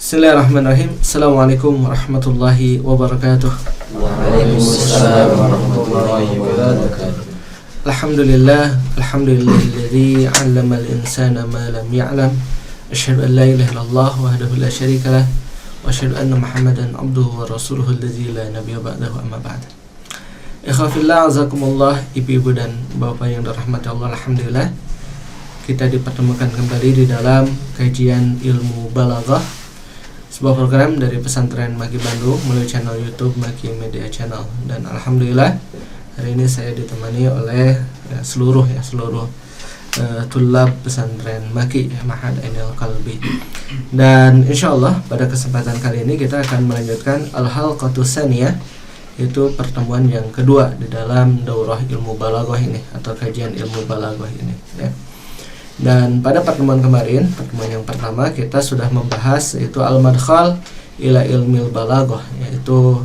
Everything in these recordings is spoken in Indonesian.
Bismillahirrahmanirrahim. Assalamualaikum warahmatullahi wabarakatuh. Waalaikumsalam warahmatullahi wabarakatuh. Alhamdulillahilladzi 'allamal insana ma lam ya'lam. Asyhadu an la ilaha illallah wahdahu la syarika lah wa asyhadu anna Muhammadan 'abduhu wa rasuluhu alladzi la nabiyya ba'dahu amma ba'd. Ikhwafillah azakumullah, ibu-ibu dan bapak yang dirahmati Allah, alhamdulillah kita dipertemukan kembali di dalam kajian ilmu balaghah, sebuah program dari pesantren Maki Bandung melalui channel YouTube Maki Media Channel. Dan alhamdulillah hari ini saya ditemani oleh seluruh tulab pesantren Maki Ma'had Ainul Qalbi. Dan insyaallah pada kesempatan kali ini kita akan melanjutkan al-halqatus tsaniyah, yaitu pertemuan yang kedua di dalam daurah ilmu balaghah ini atau kajian ilmu balaghah ini ya. Dan pada pertemuan kemarin, pertemuan yang pertama, kita sudah membahas yaitu al-madkhal ila ilmil balaghah, yaitu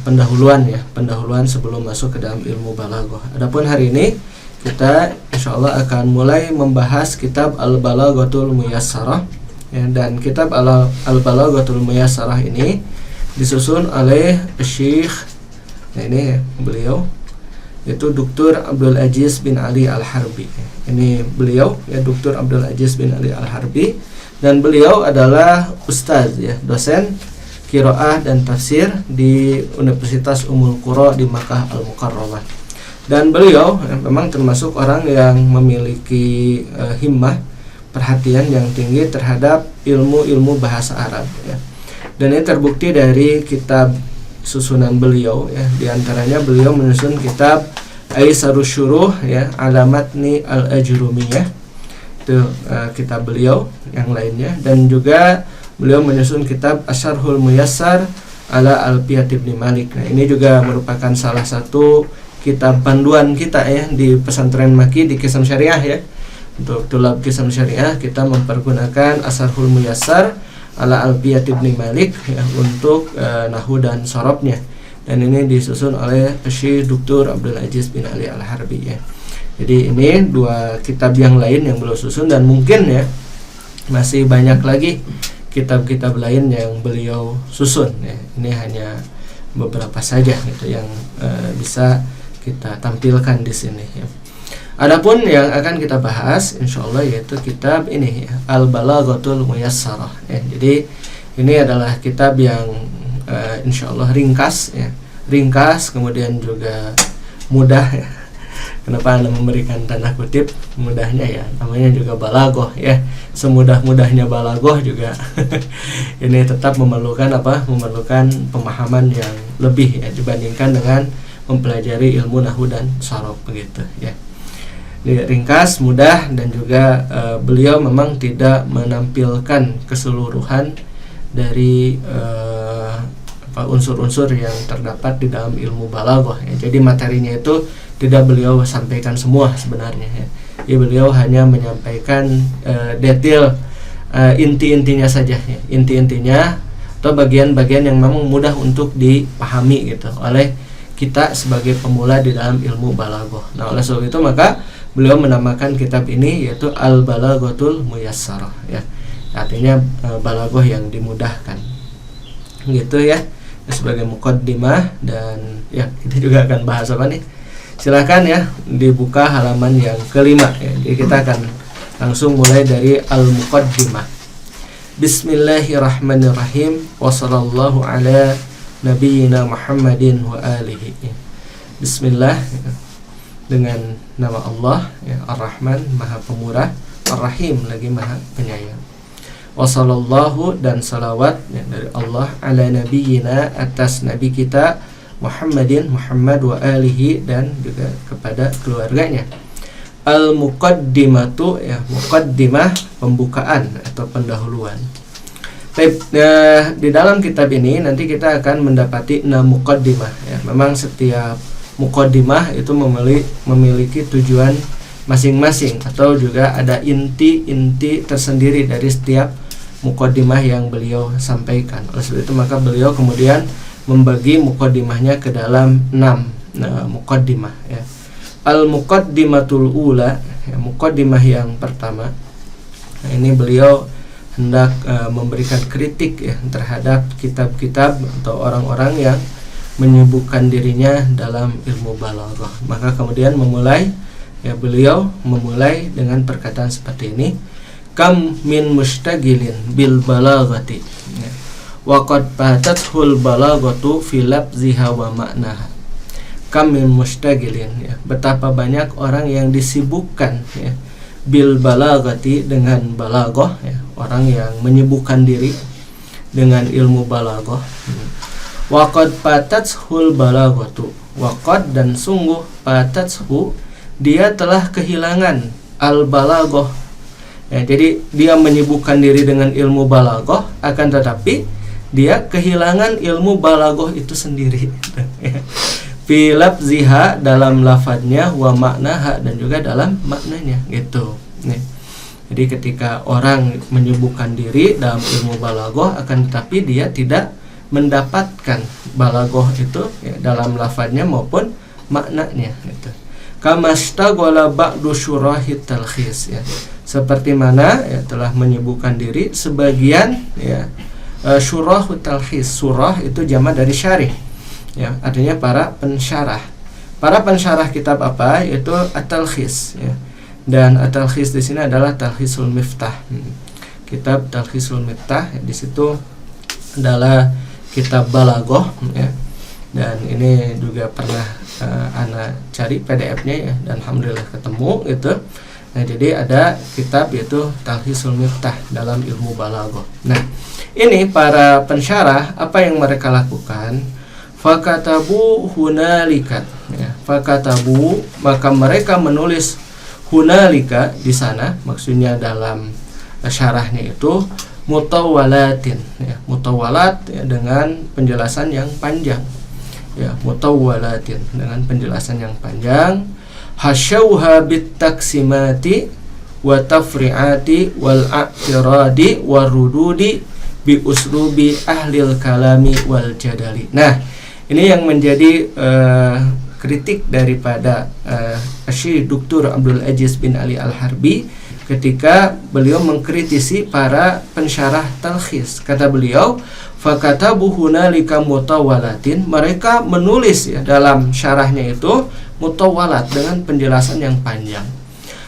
pendahuluan sebelum masuk ke dalam ilmu balaghah. Adapun hari ini kita insyaallah akan mulai membahas kitab al-balaghatul muyassarah ya, dan kitab al-balaghatul muyassarah ini disusun oleh Syekh, ini beliau yaitu Dr. Abdul Aziz bin Ali Al-Harbi. Ini beliau ya, Dr. Abdul Aziz bin Ali Al-Harbi, dan beliau adalah ustaz ya, dosen qiraah dan tafsir di Universitas Ummul Qura di Makkah Al-Mukarramah. Dan beliau memang termasuk orang yang memiliki himmah, perhatian yang tinggi terhadap ilmu-ilmu bahasa Arab ya. Dan ini terbukti dari kitab susunan beliau ya, diantaranya beliau menyusun kitab Aisarus Syuruh ya, Alamatni Al-Ajrumiyah, itu kitab beliau yang lainnya. Dan juga beliau menyusun kitab Asyarhul Muyassar ala Alfiyat Ibn Malik. Nah, ini juga merupakan salah satu kitab panduan kita ya di pesantren Maki di Qisam Syariah ya. Untuk tulab Qisam Syariah kita mempergunakan Asyarhul Muyassar ala Alfiyat Ibn Malik ya, untuk nahwu dan sorobnya. Dan ini disusun oleh Syekh Dr. Abdul Aziz bin Ali Al-Harbi ya. Jadi ini dua kitab yang lain yang beliau susun, dan mungkin ya masih banyak lagi kitab-kitab lain yang beliau susun ya. Ini hanya beberapa saja gitu yang bisa kita tampilkan di sini ya. Adapun yang akan kita bahas insyaallah yaitu kitab ini ya, Al-Balaghatul Muyassarah ya. Jadi ini adalah kitab yang insyaallah ringkas ya. Ringkas kemudian juga mudah ya. Kenapa Anda memberikan tanda kutip mudahnya ya? Namanya juga balaghah ya. Semudah-mudahnya balaghah juga ini tetap memerlukan memerlukan pemahaman yang lebih ya dibandingkan dengan mempelajari ilmu nahwu dan sharaf begitu ya. Ringkas, mudah, dan juga beliau memang tidak menampilkan keseluruhan dari unsur-unsur yang terdapat di dalam ilmu balaghah ya. Jadi materinya itu tidak beliau sampaikan semua sebenarnya ya. Ya, beliau hanya menyampaikan detail inti-intinya saja ya. Inti-intinya atau bagian-bagian yang memang mudah untuk dipahami gitu oleh kita sebagai pemula di dalam ilmu balaghah. Nah, oleh sebab itu maka beliau menamakan kitab ini yaitu Al-Balaghatul Muyassarah ya. Artinya balaghah yang dimudahkan. Gitu ya. Sebagai muqaddimah, dan ya kita juga akan bahas apa nih? Silakan ya dibuka halaman yang kelima ya. Jadi kita akan langsung mulai dari Al-Muqaddimah. Bismillahirrahmanirrahim. Wassallallahu ala nabiyyina Muhammadin wa alihi. Bismillah, dengan nama Allah ya, Ar-Rahman, Maha Pemurah, Ar-Rahim, lagi Maha Penyayang. Wassallallahu, dan salawat ya, dari Allah ala nabiyyina, atas nabi kita Muhammadin, Muhammad, wa alihi, dan juga kepada keluarganya. Al-Muqaddimatu ya, muqaddimah, pembukaan atau pendahuluan. Di dalam kitab ini nanti kita akan mendapati 6 muqaddimah ya. Memang setiap muqaddimah itu memiliki tujuan masing-masing, atau juga ada inti-inti tersendiri dari setiap muqaddimah yang beliau sampaikan. Oleh sebab itu maka beliau kemudian membagi muqaddimahnya ke dalam 6 muqaddimah ya. Al-Muqaddimatul Ula ya, muqaddimah yang pertama. Nah, ini beliau hendak memberikan kritik ya terhadap kitab-kitab atau orang-orang yang menyibukkan dirinya dalam ilmu balaghah. Maka kemudian beliau memulai dengan perkataan seperti ini, kam min mustagilin bil balaghati wa qad fatathul balaghatu fi labziha wa ma'naha. Kam min mustagilin ya, betapa banyak orang yang disibukkan ya bil balaghati dengan balaghah ya, orang yang menyibukkan diri dengan ilmu balaghah. Waqad patathul balaghatu, waqad dan sungguh patathu dia telah kehilangan al balaghah ya, jadi dia menyibukkan diri dengan ilmu balaghah, akan tetapi dia kehilangan ilmu balaghah itu sendiri fi labziha dalam lafadznya, wa maknaha dan juga dalam maknanya gitu nih. Jadi ketika orang menyibukkan diri dalam ilmu balaghah, akan tetapi dia tidak mendapatkan balaghah itu ya, dalam lafadznya maupun maknanya gitu. Kamastaghala ba'du syurahit talkhis ya, seperti mana ya telah menyibukkan diri sebagian ya syurahut talkhis. Surah itu jamak dari syarih ya, artinya para pensyarah. Para pensyarah kitab apa? Yaitu at-talkhis ya. Dan at-talkhis di sini adalah Talkhisul Miftah. Kitab Talkhisul Miftah ya, di situ adalah kitab balaghah ya. Dan ini juga pernah ana cari PDF-nya ya, dan alhamdulillah ketemu gitu. Nah, jadi ada kitab yaitu Talkhisul Miftah dalam ilmu balaghah. Nah, ini para pensyarah apa yang mereka lakukan? Fakatabu hunalika ya, fakatabu maka mereka menulis hunalika di sana, maksudnya dalam syarahnya itu mutawwalatin ya, mutawwalat ya, dengan penjelasan yang panjang ya, mutawwalatin dengan penjelasan yang panjang, hasyauha bitaksimati wa tafri'ati wal a'tiradi warududi bi uslubi ahlil kalami wal jadali. Nah, ini yang menjadi kritik daripada Syekh Dr. Abdul Aziz bin Ali Al-Harbi ketika beliau mengkritisi para pensyarah talkhis. Kata beliau, fakatabu hunalika mutawwalatin, mereka menulis ya dalam syarahnya itu mutawwalat dengan penjelasan yang panjang.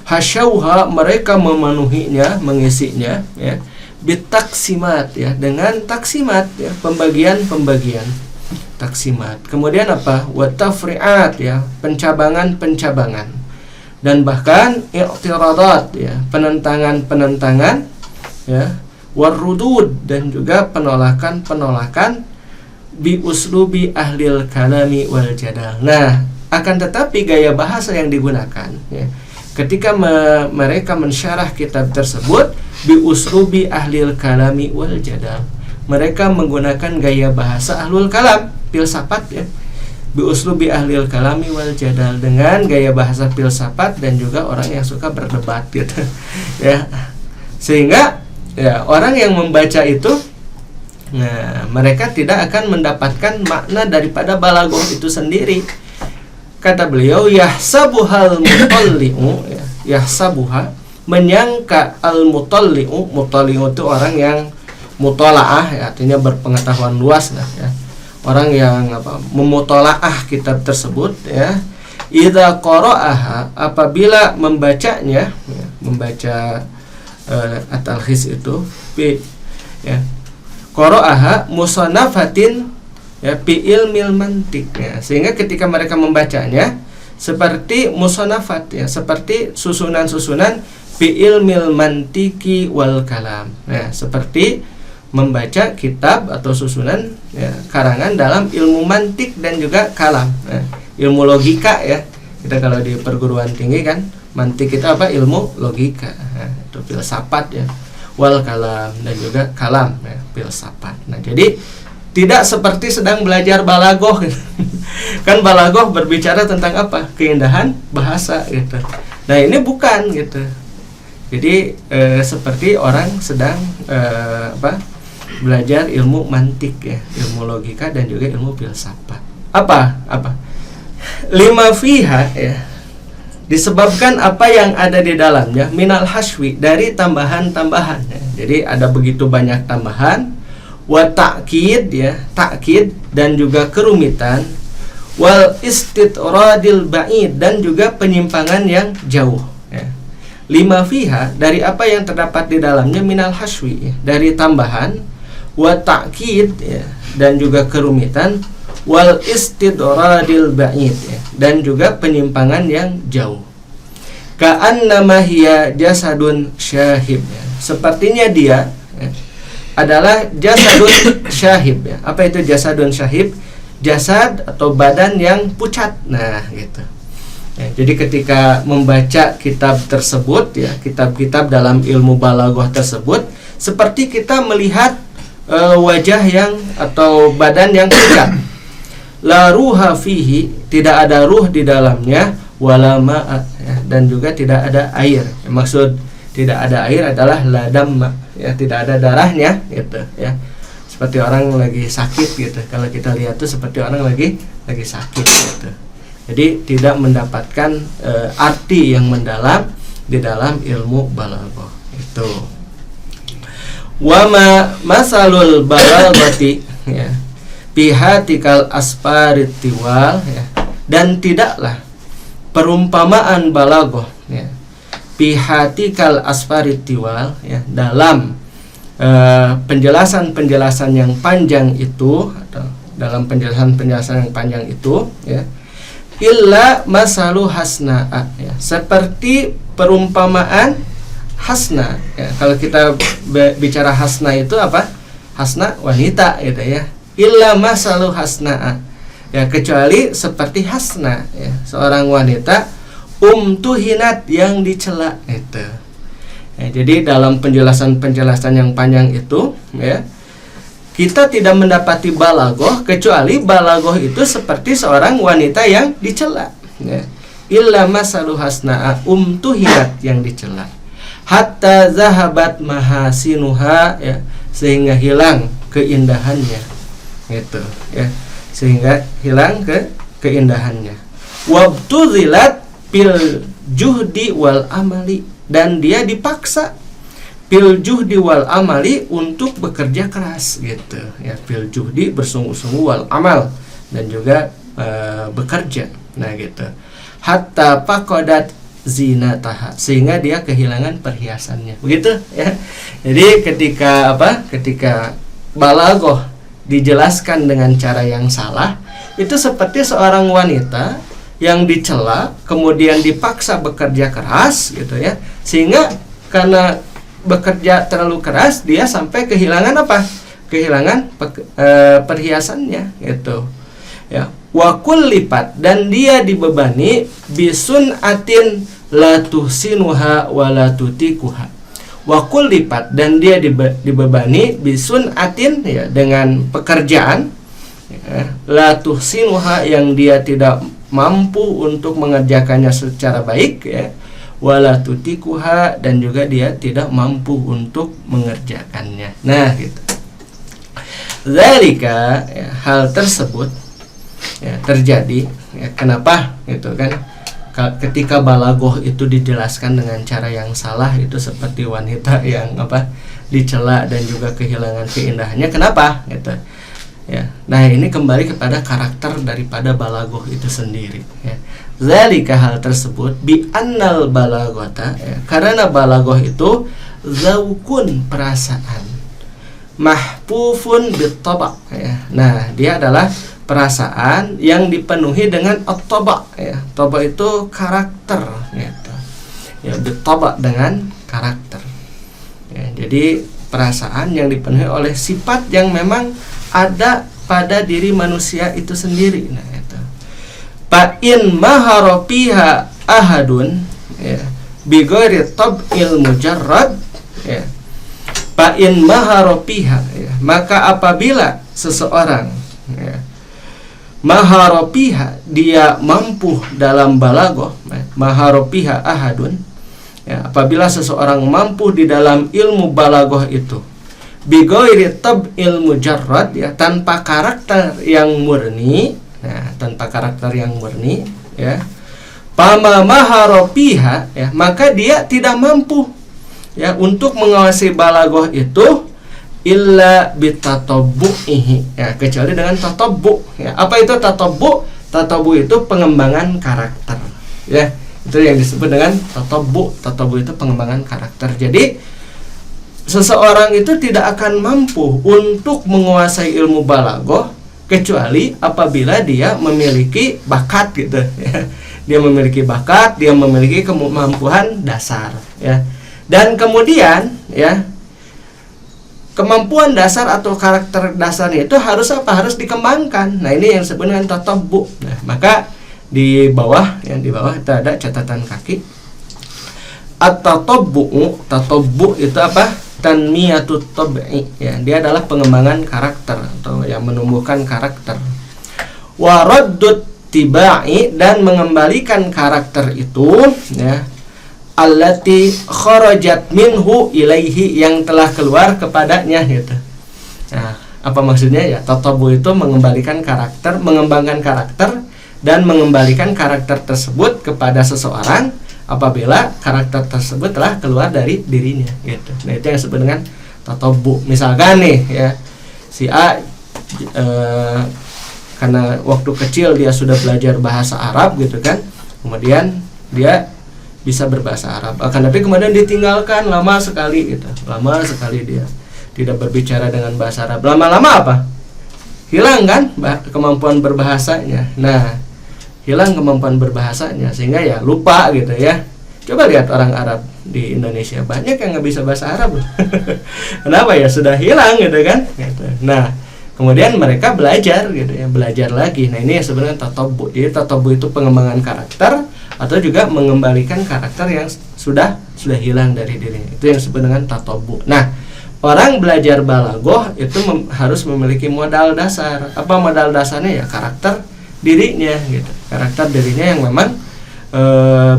Hasyauha mereka memenuhinya, mengisinya ya, bitaksimat ya, dengan taksimat ya, pembagian-pembagian taksimat. Kemudian apa? Watafri'at ya, pencabangan-pencabangan. Dan bahkan i'tiradat ya, penentangan-penentangan ya, warudud dan juga penolakan-penolakan bi uslubi ahlil kalami wal jadal. Nah, akan tetapi gaya bahasa yang digunakan ya, ketika mereka mensyarah kitab tersebut bi uslubi ahlil kalami wal jadal, mereka menggunakan gaya bahasa ahlul kalam, filsafat ya, bi uslubi ahlil kalami wal jadal, dengan gaya bahasa filsafat dan juga orang yang suka berdebat gitu ya, sehingga ya orang yang membaca itu nah mereka tidak akan mendapatkan makna daripada balaghah itu sendiri. Kata beliau, yahsabuhal mutalli'u ya, yahsabuha menyangka al mutalli'u, mutalli'u itu orang yang mutalaah ya, artinya berpengetahuan luas lah ya, orang yang memutalaah kitab tersebut ya, idza qara'aha apabila membacanya ya, membaca at-talkhis itu ya, qara'aha musanafatin ya, bi ilmil mantiq ya, sehingga ketika mereka membacanya seperti musanafat ya, seperti susunan-susunan bi ilmil mantiki wal kalam ya, seperti membaca kitab atau susunan ya, karangan dalam ilmu mantik dan juga kalam ya, ilmu logika ya. Kita kalau di perguruan tinggi kan mantik itu apa? Ilmu logika ya, itu filsafat ya, wal kalam dan juga kalam ya, filsafat. Nah, jadi tidak seperti sedang belajar balaghah gitu. Kan balaghah berbicara tentang apa? Keindahan bahasa gitu. Nah, ini bukan gitu. Jadi seperti orang sedang belajar ilmu mantik ya, ilmu logika dan juga ilmu filsafat. Apa? Lima fiha ya. disebabkan apa yang ada di dalamnya minal haswi, dari tambahan-tambahan ya. Jadi ada begitu banyak tambahan, wa ta'kid ya, ta'kid dan juga kerumitan, wal istitradil ba'id dan juga penyimpangan yang jauh ya. Lima fiha, dari apa yang terdapat di dalamnya minal haswi ya, dari tambahan, wa ta'kid ya, dan juga kerumitan, wal istidradil ba'id ya, dan juga penyimpangan yang jauh. Ka'annama hiya jasadun syahib ya. Sepertinya dia ya, adalah jasadun syahib ya. Apa itu jasadun syahib? Jasad atau badan yang pucat. Nah, gitu. Ya, jadi ketika membaca kitab tersebut ya, kitab-kitab dalam ilmu balaghah tersebut, seperti kita melihat wajah yang atau badan yang pucat. La ruha fihi, tidak ada ruh di dalamnya, wala ma'a ya, dan juga tidak ada air. Maksud tidak ada air adalah la damma ya, tidak ada darahnya gitu ya. Seperti orang lagi sakit gitu. Kalau kita lihat tuh seperti orang lagi sakit gitu. Jadi tidak mendapatkan arti yang mendalam di dalam ilmu balaghah itu. Wa ma masalul balaghati ya, bihatikal asparit tiwal ya, dan tidaklah perumpamaan balaghah ya, bihatikal asparit tiwal ya, dalam penjelasan-penjelasan yang panjang itu, atau dalam penjelasan-penjelasan yang panjang itu ya, illa masalu hasna'a ya, seperti perumpamaan hasna ya. Kalau kita bicara hasna itu apa? Hasna wanita gitu ya. Illa masalu hasna'a ya, kecuali seperti hasna ya, seorang wanita tuhinat yang dicela itu ya. Jadi dalam penjelasan-penjelasan yang panjang itu ya, kita tidak mendapati balaghah kecuali balaghah itu seperti seorang wanita yang dicela ya. Illa masalu hasna'a tuhinat yang dicela, hatta zahabat mahasinuha ya, sehingga hilang keindahannya gitu ya, sehingga hilang keindahannya. Wabtuzilat bil juhdi wal amali, dan dia dipaksa bil juhdi wal amali, untuk bekerja keras gitu ya, bil juhdi bersungguh-sungguh, wal amal dan juga bekerja. Nah gitu, hatta faqadat zinataha, sehingga dia kehilangan perhiasannya begitu ya. Jadi ketika balaghah dijelaskan dengan cara yang salah, itu seperti seorang wanita yang dicela kemudian dipaksa bekerja keras gitu ya, sehingga karena bekerja terlalu keras dia sampai kehilangan apa? Kehilangan perhiasannya gitu ya. Wakul lipat, dan dia dibebani bisun atin la tuhsinuha wa la tutikuha. Wakul lipat, dan dia dibebani bisun atin ya, dengan pekerjaan ya, la tuhsinuha, yang dia tidak mampu untuk mengerjakannya secara baik ya, wala tutikuha, dan juga dia tidak mampu untuk mengerjakannya. Nah gitu. Zalika ya, hal tersebut ya, terjadi ya, kenapa gitu kan, ketika balaghah itu dijelaskan dengan cara yang salah, itu seperti wanita yang dicela dan juga kehilangan keindahannya. Kenapa gitu ya? Nah ini kembali kepada karakter daripada balaghah itu sendiri ya. Zalika, hal tersebut, bi annal balaghata ya, karena balaghah itu zaukun, perasaan, mahfufun bit-taba ya. Nah dia adalah perasaan yang dipenuhi dengan at-taba ya. Taba itu karakter gitu ya, bit-taba dengan karakter ya. Jadi perasaan yang dipenuhi oleh sifat yang memang ada pada diri manusia itu sendiri. Nah itu fa in maharopiha ahadun ya, bi ghairi tab'il mujarrad ya, fa in maharopiha ya, maka apabila seseorang ya, maharopiha, dia mampu dalam balaghah, maharopiha ahadun ya, apabila seseorang mampu di dalam ilmu balaghah itu bi ghairi tab'il mujarrad ya, tanpa karakter yang murni. Nah tanpa karakter yang murni ya, Pama maharopiha, ya, maka dia tidak mampu, ya, untuk menguasai balaghah itu illa bitatabbu'ihi, ya, kecuali dengan tatabbu, ya. Apa itu tatabbu? Tatabbu itu pengembangan karakter, ya. Itu yang disebut dengan tatabbu. Tatabbu itu pengembangan karakter. Jadi seseorang itu tidak akan mampu untuk menguasai ilmu balaghah kecuali apabila dia memiliki bakat gitu, ya. Dia memiliki bakat, dia memiliki kemampuan dasar, ya. Dan kemudian, ya, kemampuan dasar atau karakter dasarnya itu harus apa? Harus dikembangkan. Nah, ini yang disebut dengan tatabbu. Nah, maka di bawah, yang di bawah itu ada catatan kaki. At-tatabbu, tatabbu itu apa? Tanmiyatut tab'i, ya, dia adalah pengembangan karakter atau yang menumbuhkan karakter. Wa raddut tibai, dan mengembalikan karakter itu, ya, allati kharajat minhu ilaihi, yang telah keluar kepadanya gitu. Nah, apa maksudnya, ya? Tatabbu itu mengembalikan karakter, mengembangkan karakter dan mengembalikan karakter tersebut kepada seseorang apabila karakter tersebut telah keluar dari dirinya gitu. Nah, itu yang disebut dengan tatabbu. Misalkan nih, ya, si A karena waktu kecil dia sudah belajar bahasa Arab gitu kan, kemudian dia bisa berbahasa Arab, akan tapi kemudian ditinggalkan lama sekali gitu. Lama sekali dia tidak berbicara dengan bahasa Arab. Lama-lama apa? Hilang kan kemampuan berbahasanya. Nah, hilang kemampuan berbahasanya sehingga ya lupa gitu, ya. Coba lihat orang Arab di Indonesia, banyak yang nggak bisa bahasa Arab. Kenapa? Ya sudah hilang gitu kan, gitu. Nah, kemudian mereka belajar gitu, ya, belajar lagi. Nah, ini sebenarnya tatabbu. Jadi tatabbu itu pengembangan karakter atau juga mengembalikan karakter yang sudah hilang dari dirinya. Itu yang disebut dengan tatabbu. Nah, orang belajar balaghah itu harus memiliki modal dasar. Apa modal dasarnya? Ya karakter dirinya gitu. Karakter dirinya yang memang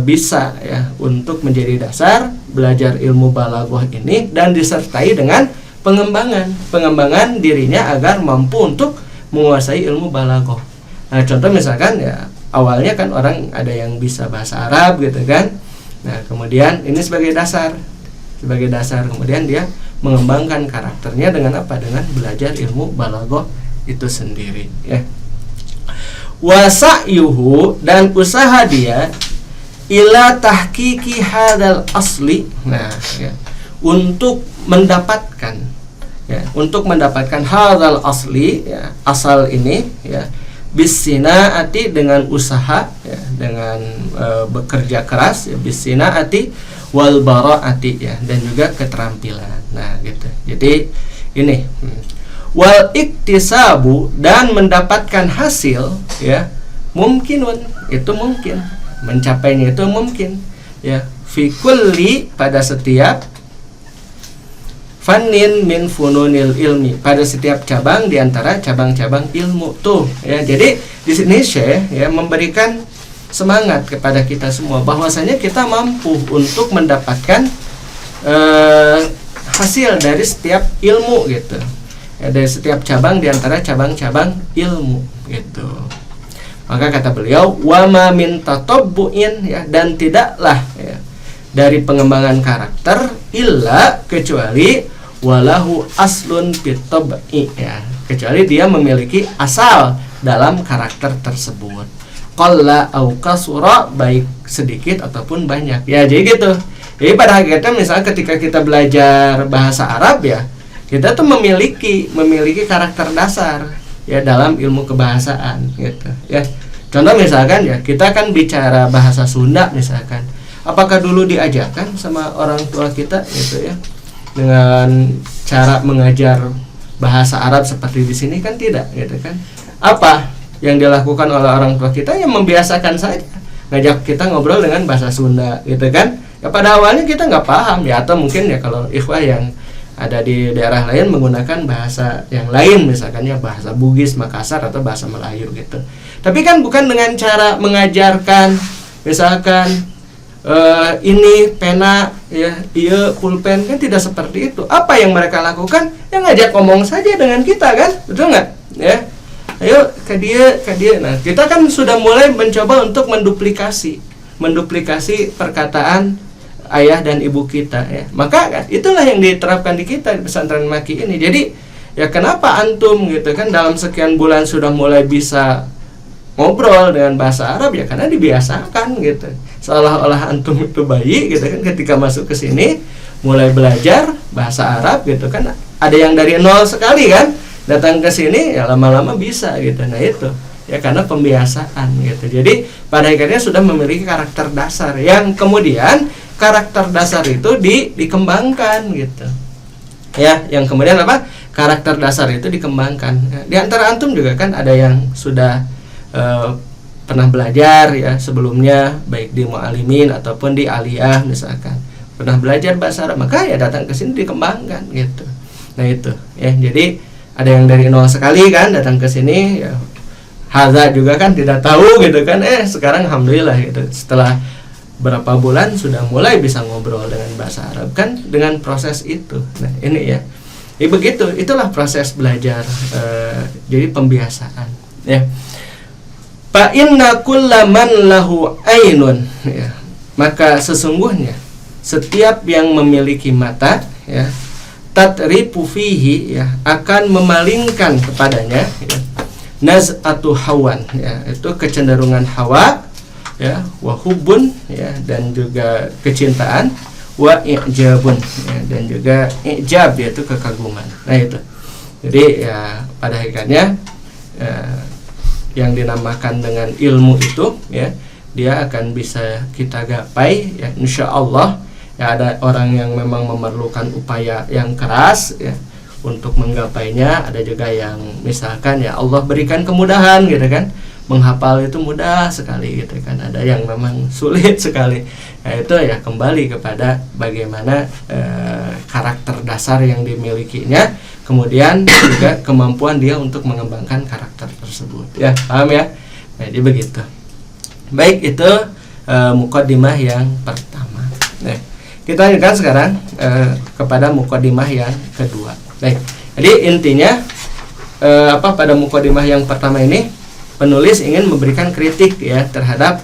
bisa, ya, untuk menjadi dasar belajar ilmu balaghah ini dan disertai dengan pengembangan dirinya agar mampu untuk menguasai ilmu balaghah. Nah, contoh misalkan, ya, awalnya kan orang ada yang bisa bahasa Arab gitu kan. Nah, kemudian ini sebagai dasar kemudian dia mengembangkan karakternya dengan apa? Dengan belajar ilmu balaghah itu sendiri, ya. Wasa'yuhu, dan usaha dia ila tahqiqi hadal asli, nah, ya, untuk mendapatkan hadal asli, ya, asal ini, ya, bisinaati, dengan usaha, ya, dengan bekerja keras, ya, bisinaati wal baraati, ya, dan juga keterampilan. Nah, gitu. Jadi ini wal iktisabu, dan mendapatkan hasil, ya, mungkinun, itu mungkin, mencapainya itu mungkin, ya, fi kulli, pada setiap fannin min fununil ilmi, pada setiap cabang di antara cabang-cabang ilmu tuh, ya. Jadi di sini Syekh, ya, memberikan semangat kepada kita semua bahwasanya kita mampu untuk mendapatkan hasil dari setiap ilmu gitu, ya, dari setiap cabang di antara cabang-cabang ilmu gitu. Maka kata beliau, wa ma min tatabbu'in, ya, dan tidaklah, ya, dari pengembangan karakter illa, kecuali walahu aslun fit tab'i, ya, kecuali dia memiliki asal dalam karakter tersebut. Qalla au kasura, baik sedikit ataupun banyak, ya. Jadi gitu. Jadi pada hakikatnya misalnya ketika kita belajar bahasa Arab, ya, kita tuh memiliki karakter dasar, ya, dalam ilmu kebahasaan gitu, ya. Contoh misalkan, ya, kita kan bicara bahasa Sunda misalkan. Apakah dulu diajarkan sama orang tua kita gitu, ya, dengan cara mengajar bahasa Arab seperti di sini? Kan tidak gitu kan. Apa yang dilakukan oleh orang tua kita? Yang membiasakan saja, ngajak kita ngobrol dengan bahasa Sunda gitu kan. Ya, pada awalnya kita nggak paham, ya, atau mungkin, ya, kalau ikhwah yang ada di daerah lain menggunakan bahasa yang lain, misalkan, ya, bahasa Bugis, Makassar, atau bahasa Melayu gitu. Tapi kan bukan dengan cara mengajarkan misalkan ini pena, ya, iya pulpen, kan tidak seperti itu. Apa yang mereka lakukan? Yang ngajak ngomong saja dengan kita kan, betul nggak? Ya, ayo ke dia. Nah, kita kan sudah mulai mencoba untuk menduplikasi menduplikasi perkataan ayah dan ibu kita ya. Maka itulah yang diterapkan di kita di pesantren Maki ini. Jadi ya kenapa antum gitu kan dalam sekian bulan sudah mulai bisa ngobrol dengan bahasa Arab ya karena dibiasakan gitu. Seolah-olah antum itu bayi gitu kan ketika masuk ke sini mulai belajar bahasa Arab gitu kan. Ada yang dari nol sekali kan datang ke sini ya lama-lama bisa gitu. Nah itu ya karena pembiasaan gitu. Jadi pada akhirnya sudah memiliki karakter dasar yang kemudian karakter dasar itu dikembangkan gitu. Ya, yang kemudian apa? Karakter dasar itu dikembangkan. Di antara antum juga kan ada yang sudah pernah belajar ya sebelumnya baik di mu'alimin ataupun di aliyah misalkan. Pernah belajar bahasa Arab, maka ya datang ke sini dikembangkan gitu. Nah itu ya. Jadi ada yang dari nol sekali kan datang ke sini ya. Haza juga kan tidak tahu gitu kan. Sekarang alhamdulillah gitu. Setelah berapa bulan sudah mulai bisa ngobrol dengan bahasa Arab kan dengan proses itu. Nah, ini ya. Begitu, itulah proses belajar. Jadi pembiasaan ya. Fa inna kullaman lahu ainun ya. Maka sesungguhnya setiap yang memiliki mata ya tatripu fihi ya akan memalingkan kepadanya ya naz'atu hawan ya itu kecenderungan hawa ya wa hubbun ya dan juga kecintaan wa i'jabun ya, dan juga i'jab yaitu kekaguman. Nah itu. Jadi ya pada hakikatnya yang dinamakan dengan ilmu itu ya dia akan bisa kita gapai ya insyaallah. Ya ada orang yang memang memerlukan upaya yang keras ya untuk menggapainya, ada juga yang misalkan ya Allah berikan kemudahan gitu kan, menghafal itu mudah sekali gitu kan, ada yang memang sulit sekali. Nah itu ya kembali kepada bagaimana karakter dasar yang dimilikinya, kemudian juga kemampuan dia untuk mengembangkan karakter tersebut ya, paham ya? Nah, jadi begitu. Baik, itu muqaddimah yang pertama. Nah, kita lanjutkan sekarang kepada muqaddimah yang kedua. Baik, jadi intinya pada muqaddimah yang pertama ini penulis ingin memberikan kritik ya terhadap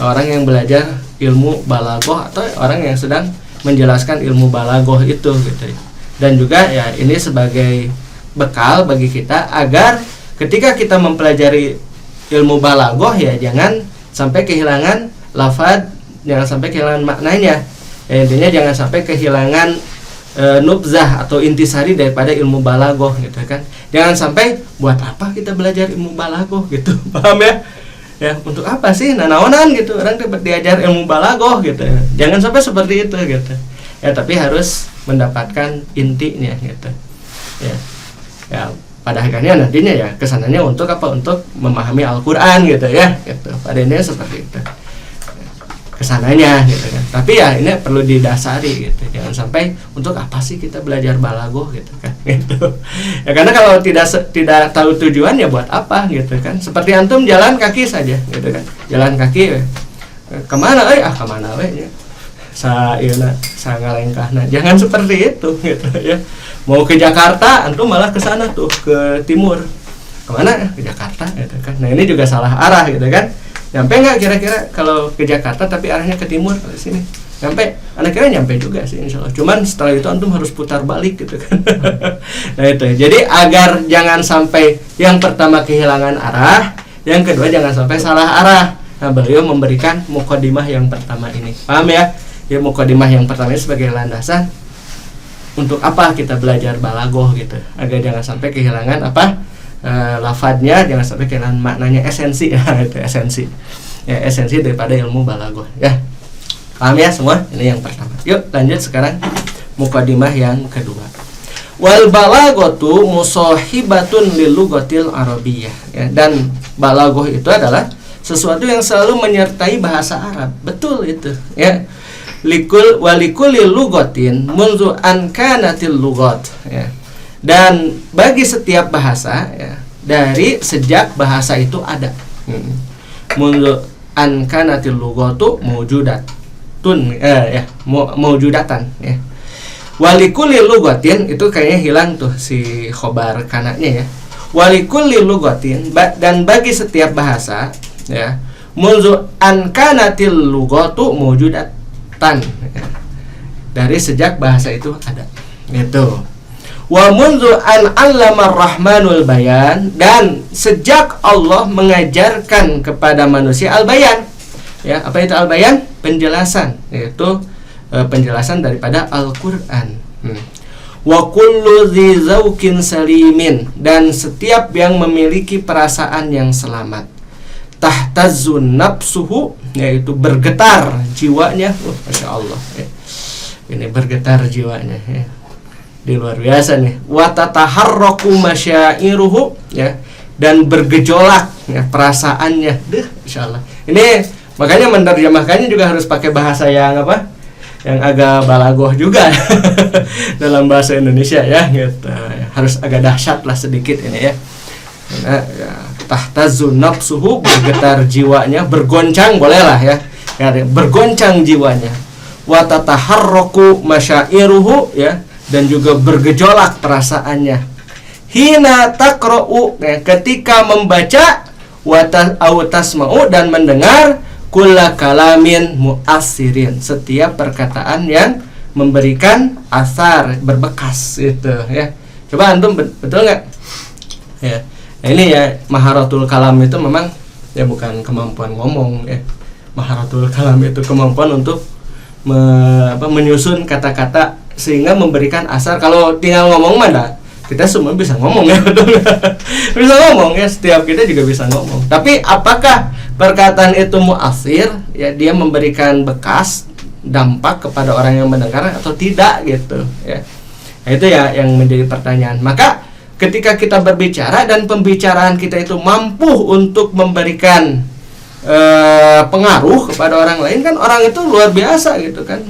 orang yang belajar ilmu balaghah atau orang yang sedang menjelaskan ilmu balaghah itu gitu. Dan juga ya ini sebagai bekal bagi kita agar ketika kita mempelajari ilmu balaghah ya jangan sampai kehilangan lafaz, jangan sampai kehilangan maknanya. Ya, intinya jangan sampai kehilangan nubzah atau intisari daripada ilmu balaghah gitu kan. Jangan sampai buat apa kita belajar ilmu balaghah gitu. Paham ya? Ya, untuk apa sih nanaonan gitu orang dapat diajar ilmu balaghah gitu. Jangan sampai seperti itu gitu. Ya, tapi harus mendapatkan intinya gitu. Ya. Ya, pada akhirnya nantinya ya kesananya untuk apa? Untuk memahami Al-Qur'an gitu ya. Gitu. Pada intinya seperti itu. Kesananya gitu kan. Tapi ya ini perlu didasari gitu. Jangan sampai untuk apa sih kita belajar balaghah gitu kan. Gitu. Ya karena kalau tidak tahu tujuan ya buat apa gitu kan. Seperti antum jalan kaki saja gitu kan. Jalan kaki kemana kemana ya. Sa ngalengkahna. Jangan seperti itu gitu ya. Mau ke Jakarta antum malah ke sana tuh ke timur. Kemana? Ke Jakarta gitu kan. Nah, ini juga salah arah gitu kan. Nyampe nggak kira-kira kalau ke Jakarta tapi arahnya ke timur ke sini? Nyampe, anak kira nyampe juga sih insyaallah. Cuman setelah itu antum harus putar balik gitu kan. Nah itu. Jadi agar jangan sampai yang pertama kehilangan arah, yang kedua jangan sampai salah arah. Nah, beliau memberikan muqaddimah yang pertama ini. Paham ya? Ya muqaddimah yang pertama ini sebagai landasan untuk apa kita belajar balaghah gitu. Agar jangan sampai kehilangan lafadznya, jangan sampai kehilangan maknanya, esensi ya, itu esensi ya, esensi daripada ilmu balaghah ya. Paham ya semua? Ini yang pertama. Yuk lanjut sekarang muqaddimah yang kedua. Wal balaghatu musahibatun lil lughatil arabiyyah ya, dan balaghah itu adalah sesuatu yang selalu menyertai bahasa Arab. Betul itu ya. Walikul lughatin munzu an kanatil lughat ya. Dan bagi setiap bahasa ya, dari sejak bahasa itu ada. Mundu an kanatil lughatu mawjudatun mawjudatan ya. Walikulli lughatin itu kayaknya hilang tuh si khobar kananya ya. Walikulli lughatin dan bagi setiap bahasa ya, munzu an kanatil lughatu mawjudatan, dari sejak bahasa itu ada, gitu. Wa munzu an 'allama ar-rahmanul bayan, dan sejak Allah mengajarkan kepada manusia al-bayan. Ya, apa itu al-bayan? Penjelasan, yaitu penjelasan daripada Al-Qur'an. Wa kullu dzi zauqin salimin, dan setiap yang memiliki perasaan yang selamat. Tahtazzun nafsuhu, yaitu bergetar jiwanya. Masya Allah ya. Ini bergetar jiwanya ya. Di luar biasa nih. Wa tataharraku masyairuhu, ya, dan bergejolak ya perasaannya. Insyaallah. Ini makanya menerjemahkannya juga harus pakai bahasa yang apa? Yang agak balagoh juga dalam bahasa Indonesia ya, gitu. Harus agak dahsyat lah sedikit ini ya. Nah, ya, tahtazun nafsuhu, bergetar jiwanya, bergoncang bolehlah ya. Ya, bergoncang jiwanya. Wa tataharraku masyairuhu, ya, dan juga bergejolak perasaannya. Hina taqra'u, ya, ketika membaca, wa tasma'u, dan mendengar, kulla kalamin mu'assirin, setiap perkataan yang memberikan asar, berbekas itu ya. Coba antum betul nggak? Ya. Nah, ini ya, maharatul kalam itu memang ya bukan kemampuan ngomong ya. Maharatul kalam itu kemampuan untuk menyusun kata-kata sehingga memberikan asar. Kalau tinggal ngomong mana, kita semua bisa ngomong ya, betul. Bisa ngomong ya, setiap kita juga bisa ngomong. Tapi apakah perkataan itu mu'assir, ya, dia memberikan bekas, dampak kepada orang yang mendengar atau tidak gitu ya. Nah, itu ya yang menjadi pertanyaan. Maka ketika kita berbicara dan pembicaraan kita itu mampu untuk memberikan pengaruh kepada orang lain, kan orang itu luar biasa gitu kan.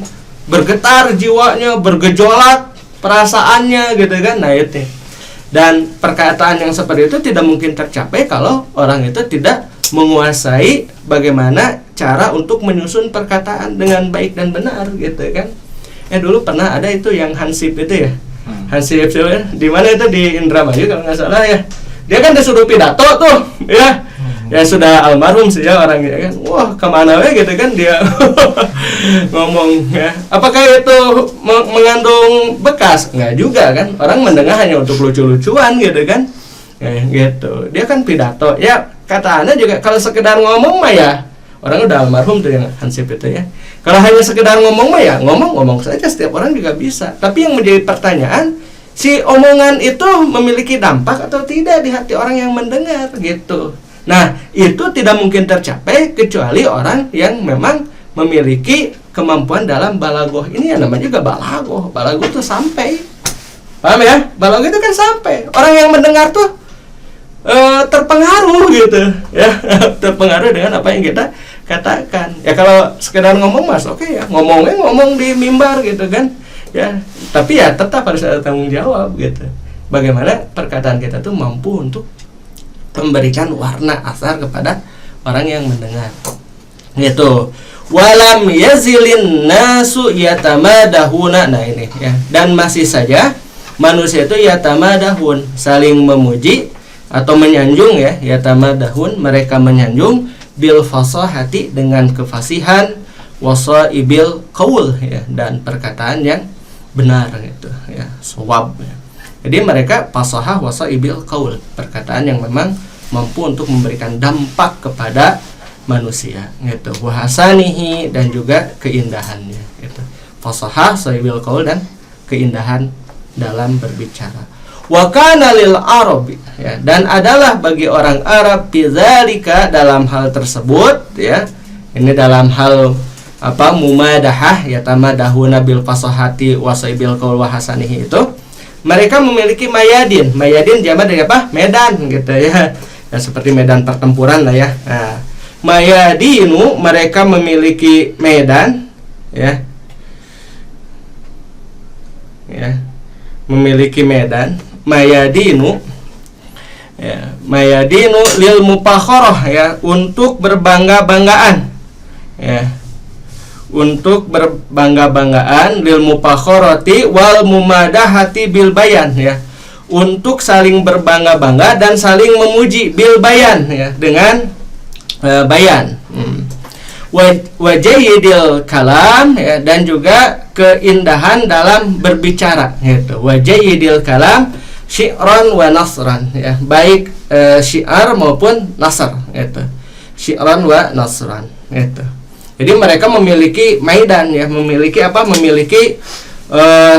Bergetar jiwanya, bergejolak perasaannya gitu kan. Nah itu. Dan perkataan yang seperti itu tidak mungkin tercapai kalau orang itu tidak menguasai bagaimana cara untuk menyusun perkataan dengan baik dan benar gitu kan. Dulu pernah ada itu yang Hansip itu ya. Hansip di mana itu, di Indramayu kalau nggak salah ya. Dia kan disuruh pidato tuh ya. Ya sudah almarhum sih ya orangnya kan. Wah, kemana we gitu kan dia ngomong ya. Apakah itu mengandung bekas? Enggak juga kan. Orang mendengar hanya untuk lucu-lucuan gitu kan. Ya, gitu. Dia kan pidato. Ya, kataannya juga kalau sekedar ngomong mah ya, orang udah almarhum tuh yang Hansip itu ya. Kalau hanya sekedar ngomong mah ya ngomong saja, setiap orang juga bisa. Tapi yang menjadi pertanyaan, si omongan itu memiliki dampak atau tidak di hati orang yang mendengar gitu. Nah, itu tidak mungkin tercapai kecuali orang yang memang memiliki kemampuan dalam balagoh. Ini yang namanya juga balagoh. Balagoh itu sampai. Paham ya? Balagoh itu kan sampai. Orang yang mendengar tuh terpengaruh gitu ya. Terpengaruh dengan apa yang kita katakan. Ya kalau sekedar ngomong mas, oke ya. Ngomong di mimbar gitu kan. Ya, tapi ya tetap harus ada tanggung jawab gitu. Bagaimana perkataan kita tuh mampu untuk memberikan warna asar kepada orang yang mendengar. Gitu. Walam yazilin nasu yatamadahuna. Nah ini ya. Dan masih saja manusia itu yatamadahun, saling memuji atau menyanjung ya. Yatamadahun, mereka menyanjung bil fasahati, dengan kefasihan, wasaibil qaul ya, dan perkataan yang benar gitu ya, shawab ya. Jadi mereka fasahah wasaibil qaul, perkataan yang memang mampu untuk memberikan dampak kepada manusia gitu. Wahasanihi, dan juga keindahannya gitu. Fasahah, wasaibil qaul, dan keindahan dalam berbicara. Wa kana lil arabi ya, dan adalah bagi orang Arab bidzalika, dalam hal tersebut ya. Ini dalam hal apa, mumadahah ya, tamadahuna bil fasahati wasaibil qaul wa hasanihi, itu mereka memiliki mayadin. Mayadin jamak dari apa? Medan gitu ya. Ya seperti medan pertempuran lah ya. Nah, mayadinu, mereka memiliki medan ya. Ya. Memiliki medan, mayadinu ya, mayadinu lil mupakharah ya, untuk berbangga-banggaan ya, untuk berbangga-banggaan, lil mupakharati wal mumadahati bil bayan ya, untuk saling berbangga-bangga dan saling memuji bil bayan ya, dengan bayan. Wa jayyidil kalam, ya, dan juga keindahan dalam berbicara gitu. Wa jayyidil kalam syi'ran wa nasran, ya, baik syiar maupun nasr gitu. Syi'ran wa nasran gitu. Jadi mereka memiliki maidan, ya, memiliki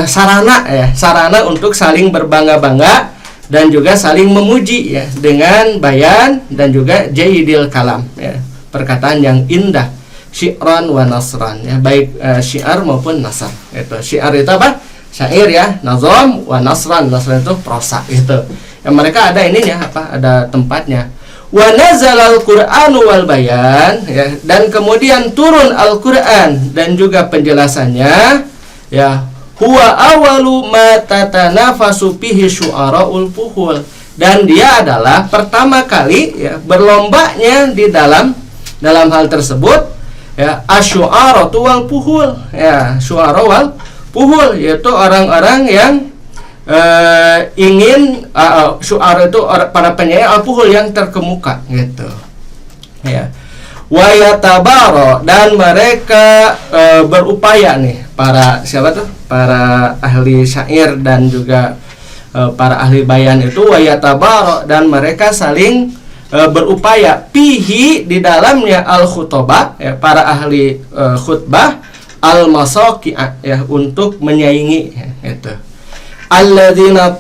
sarana, ya, sarana untuk saling berbangga-bangga dan juga saling memuji, ya, dengan bayan dan juga jayyidil kalam, ya, perkataan yang indah. Syi'ran wa nasran, ya, baik syiar maupun nasr itu. Syiar itu apa? Syair, ya, nazam, wa nasran itu prosa gitu. Ya, mereka ada ininya apa? Ada tempatnya. Wa nazalal Qur'anu wal bayan, ya, dan kemudian turun Al-Qur'an dan juga penjelasannya, ya, huwa awalu ma tatanafasu bihi syu'araul fuhul, dan dia adalah pertama kali, ya, berlombanya di dalam hal tersebut, ya, asyu'aratu wal puhul, ya, syu'ara wal puhul, yaitu orang-orang yang ingin syu'ara itu para penyair, al puhul yang terkemuka gitu, ya. Wa yatabara, dan mereka berupaya nih, para siapa tuh? Para ahli syair dan juga para ahli bayan itu, wa yatabara, dan mereka saling berupaya pihi di dalamnya al khutbah, ya, para ahli khutbah, al masaqi'ah, ya, untuk menyaingi, ya, itu. Alladzina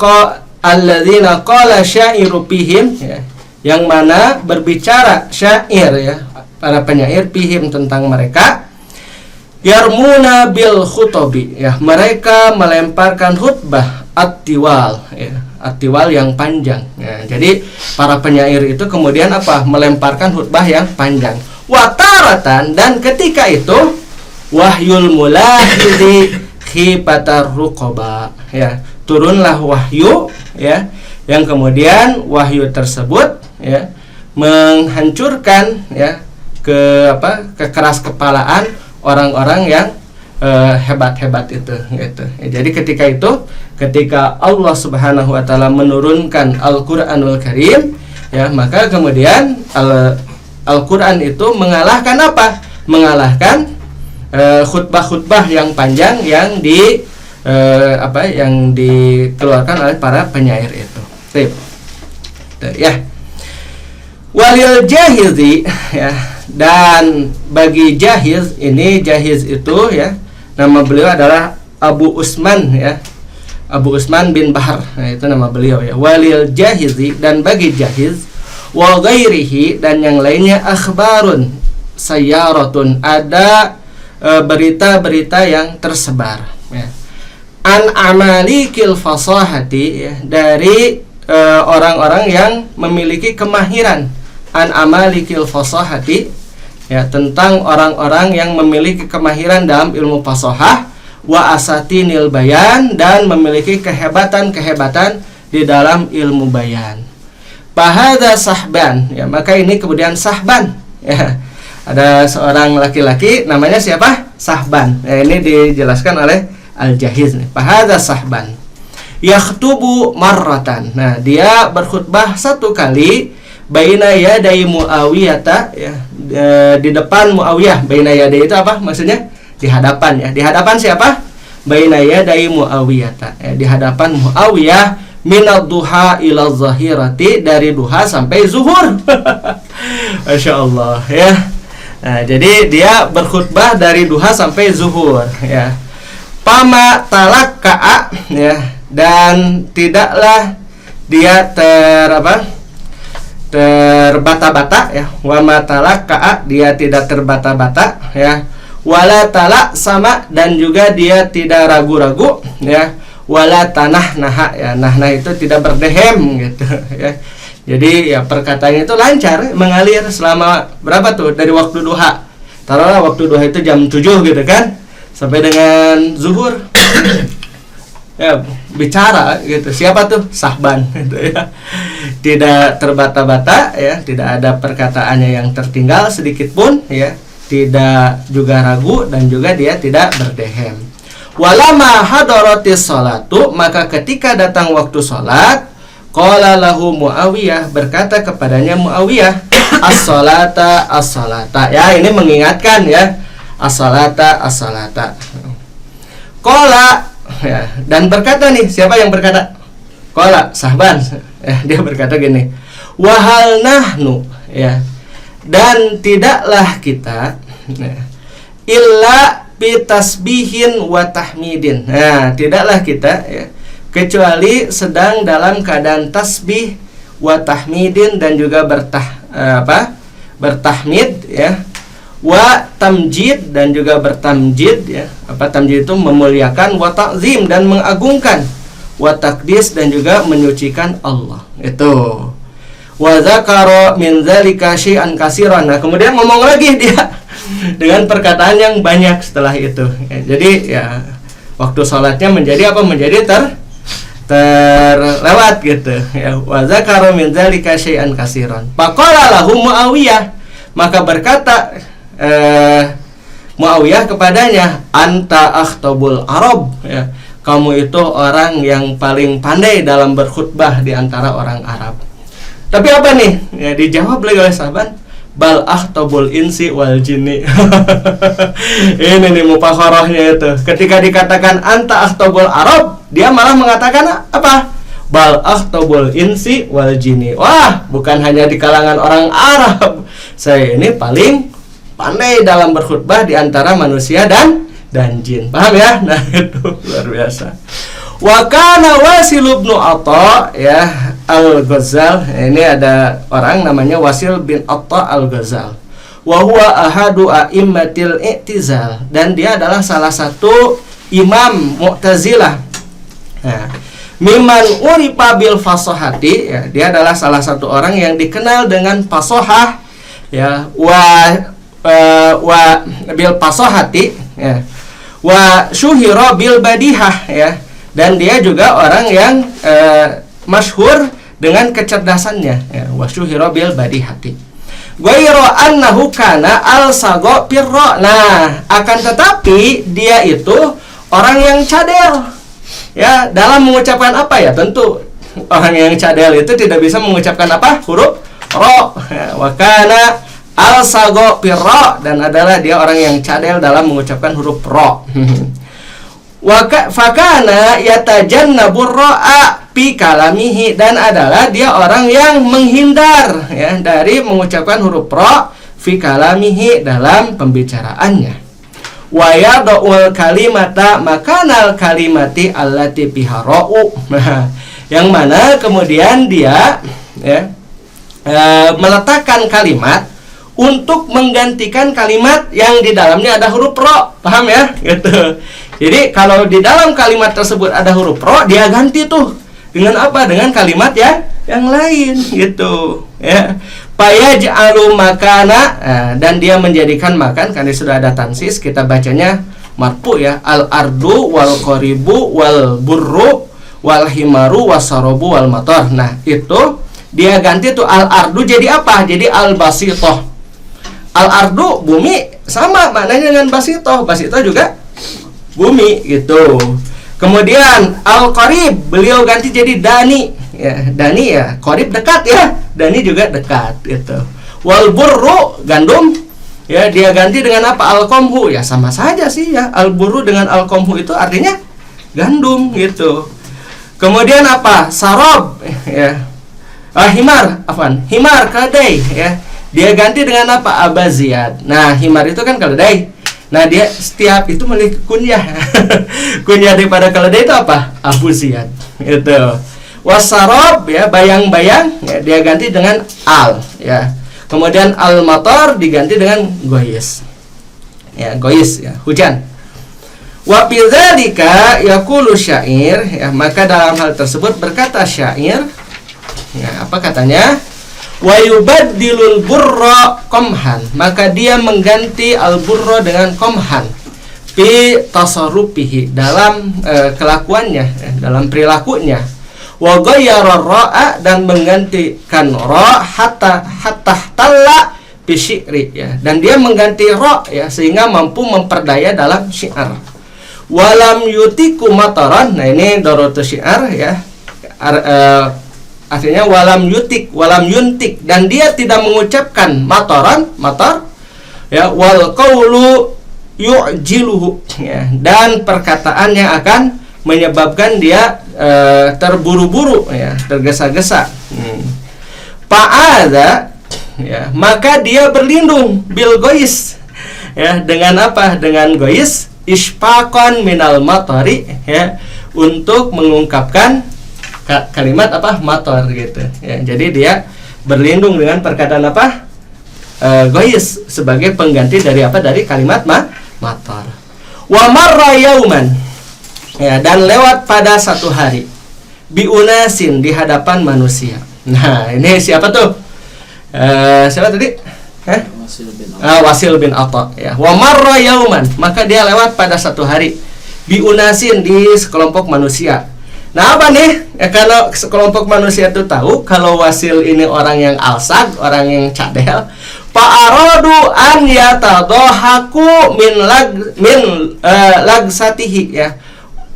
qala syairu pihim, ya, yang mana berbicara syair, ya, para penyair pihim tentang mereka, yarmuna bil khutobi, ya, mereka melemparkan khutbah at-tiwal, ya, at-tiwal yang panjang, ya. Jadi para penyair itu kemudian apa? Melemparkan khutbah yang panjang. Wataratan, dan ketika itu wahyul mulahidi khibatar ruqaba, ya, turunlah wahyu, ya, yang kemudian wahyu tersebut, ya, menghancurkan, ya, kekeras kepalaan orang-orang yang hebat-hebat itu gitu. Ya, jadi ketika Allah Subhanahu wa taala menurunkan Al-Qur'anul Karim, ya, maka kemudian Al-Qur'an itu mengalahkan apa? Mengalahkan khutbah-khutbah yang panjang yang yang dikeluarkan oleh para penyair itu. Baik. Ya. Walil jahizi, ya, dan bagi jahiz ini, jahiz itu, ya, nama beliau adalah Abu Usman, ya, Abu Usman bin Bahar, nah, itu nama beliau, ya. Walil jahizi, dan bagi jahiz, wa ghairihi, dan yang lainnya, akhbarun sayyaratun, ada berita-berita yang tersebar, ya, an amalikil fasahati, ya, dari orang-orang yang memiliki kemahiran, an amalikil fasahati, ya, tentang orang-orang yang memiliki kemahiran dalam ilmu fasahah, wa asatinil bayan, dan memiliki kehebatan-kehebatan di dalam ilmu bayan. Bahada sahban, ya, maka ini kemudian sahban, ya, ada seorang laki-laki namanya siapa? Sahban. Ya, ini dijelaskan oleh Al-Jahiz nih. Bahada sahban yakhtubu marratan. Nah, dia berkhutbah satu kali baina yaday Muawiyah, ya, di depan Muawiyah. Baina yaday itu apa maksudnya? Di hadapan, ya. Di hadapan siapa? Baina yaday Muawiyah, ya, di hadapan Muawiyah, minad duha ila zahirati, dari duha sampai zuhur. Masya Allah, ya. Nah, jadi dia berkhutbah dari duha sampai zuhur, ya. Pama talakka'a, ya, dan tidaklah dia terbata-bata, ya, wa matalakka'a, dia tidak terbata-bata, ya, wala talak sama, dan juga dia tidak ragu-ragu, ya, wala tanah naha, ya, nahna itu tidak berdehem gitu, ya. Jadi, ya, perkataannya itu lancar, mengalir selama berapa tuh? Dari waktu duha, taruhlah waktu duha itu jam 7 gitu kan, sampai dengan zuhur. Ya, bicara gitu. Siapa tuh? Sahban gitu, ya. Tidak terbata-bata, ya, tidak ada perkataannya yang tertinggal sedikit pun, ya. Tidak juga ragu, dan juga dia tidak berdehem. Walama hadaratis sholatu, maka ketika datang waktu sholat, Qala lahu Muawiyah, berkata kepadanya Muawiyah, as-salata as-salata. Ya, ini mengingatkan ya, as-salata as-salata. Qala, ya, dan berkata nih, siapa yang berkata? Qala, Sahban. Ya, dia berkata gini, wa hal nahnu, ya, dan tidaklah kita, ya, illa bitasbihin wa tahmidin. Nah, tidaklah kita, ya, kecuali sedang dalam keadaan tasbih wa tahmidin, dan juga bertahmid, ya, wa tamjid, dan juga bertamjid, ya. Apa tamjid itu? Memuliakan, wa ta'zim, dan mengagungkan, wa taqdis, dan juga menyucikan Allah. Itu. Wa dzakara min dzalika syai'an katsiran. Nah, kemudian ngomong lagi dia dengan perkataan yang banyak setelah itu. Ya, jadi ya, waktu sholatnya menjadi apa? Menjadi terlewat gitu ya. Wa dzakara min dzalika syai'an katsiran. Faqala lahu Muawiyah, maka berkata Muawiyah kepadanya, anta akhtabul Arab, ya, kamu itu orang yang paling pandai dalam berkhutbah di antara orang Arab. Tapi apa nih? Ya, dijawab oleh Sahban, bal akhtabul insi wal jinni. Ini nih mufakharahnya itu. Ketika dikatakan anta akhtabul Arab, dia malah mengatakan apa? Bal akhtabul insi wal jinni. Wah, bukan hanya di kalangan orang Arab, saya ini paling pandai dalam berkhutbah di antara manusia dan jin. Paham ya? Nah, itu luar biasa. Wa kana Wasil bin Atha, ya, Al-Ghazal. Ini ada orang namanya Wasil bin Atha Al-Ghazal. Wa huwa ahadu a'immatil i'tizal, dan dia adalah salah satu imam Mu'tazilah. Nah, miman uripa bil fasahati, ya, dia adalah salah satu orang yang dikenal dengan fasahah, ya, wa bil fasahati, ya, wa syuhira bil badihah, ya, dan dia juga orang yang masyhur dengan kecerdasannya, ya, wa syuhira bil badihati. Ghairu annahu kana al-sago pirra. Nah, akan tetapi dia itu orang yang cadel, ya, dalam mengucapkan apa, ya, tentu orang yang cadel itu tidak bisa mengucapkan apa? Huruf ro. Ya, wa kana al-sago pirra, dan adalah dia orang yang cadel dalam mengucapkan huruf ro. Fakana yatajannabur ra'a fi kalamihi, dan adalah dia orang yang menghindar, ya, dari mengucapkan huruf ra fi kalamihi dalam pembicaraannya. Wa yad'ul kalimata makanal kalimati allati fiha ra'u. Yang mana kemudian dia, ya, meletakkan kalimat untuk menggantikan kalimat yang di dalamnya ada huruf ra. Paham ya? Gitu. Jadi kalau di dalam kalimat tersebut ada huruf ra, dia ganti tuh dengan apa? Dengan kalimat ya yang lain, gitu, ya. Payaj'alu makana, dan dia menjadikan makan, karena sudah ada tansis, kita bacanya marfu, ya, al ardu wal qaribu wal burru wal himaru wasarobu wal matar. Nah, itu dia ganti tuh al ardu jadi apa? Jadi al basitoh. Al ardu bumi, sama maknanya dengan basitoh. Basitoh juga bumi, gitu. Kemudian al qarib beliau ganti jadi dani, ya, dani, ya, qarib dekat, ya, dani juga dekat, gitu. Wal burru gandum, ya, dia ganti dengan apa? Al qamhu, ya, sama saja sih, ya. Al burru dengan al qamhu itu artinya gandum, gitu. Kemudian apa? Sarob, ya, himar, himar keledai, ya, dia ganti dengan apa? Abaziyad. Nah, himar itu kan keledai. Nah, dia setiap itu memiliki kunyah. Kunyah daripada keledai itu apa? Abu Ziyad. Itu. Wasarob, ya, bayang-bayang, ya, dia ganti dengan al, ya. Kemudian al-matar diganti dengan goyis. Ya, goyis, ya, hujan. Wa fi dzalika yaqulu syair, ya, maka dalam hal tersebut berkata syair, ya, apa katanya? Wa yubaddilul burra qamhan, maka dia mengganti al burra dengan qamhan fi tasarrufihi, dalam kelakuannya, dalam perilakunya. Wa ghayyara ra'a, dan menggantikan ra hatta talla bi syi'ri, ya, dan dia mengganti ra, ya, sehingga mampu memperdaya dalam syiar. Walam yutiku mataran. Nah, ini daratu syiar, ya, artinya walam yuntik, dan dia tidak mengucapkan motor, ya, wal qaulu yu'jiluhu, ya, dan perkataannya akan menyebabkan dia terburu-buru, ya, tergesa-gesa. Fa'adha, ya, maka dia berlindung bil gois, ya, dengan apa? Dengan gois, isfaqan minal matari, ya, untuk mengungkapkan kalimat apa? Mator gitu, ya. Jadi dia berlindung dengan perkataan apa? Gois sebagai pengganti dari apa? Dari kalimat mator. Wa marra yauman, ya, dan lewat pada satu hari biunasin, di hadapan manusia. Nah, ini siapa tuh? Siapa tadi? Wasil bin Atha, ya. Wa marra yauman, maka dia lewat pada satu hari biunasin, di sekelompok manusia. Nah, apa nih? Ya, kalau sekelompok manusia itu tahu kalau Wasil ini orang yang alsag, orang yang cadel, fa'aradu an yatadhahaku min lagsatihi, ya.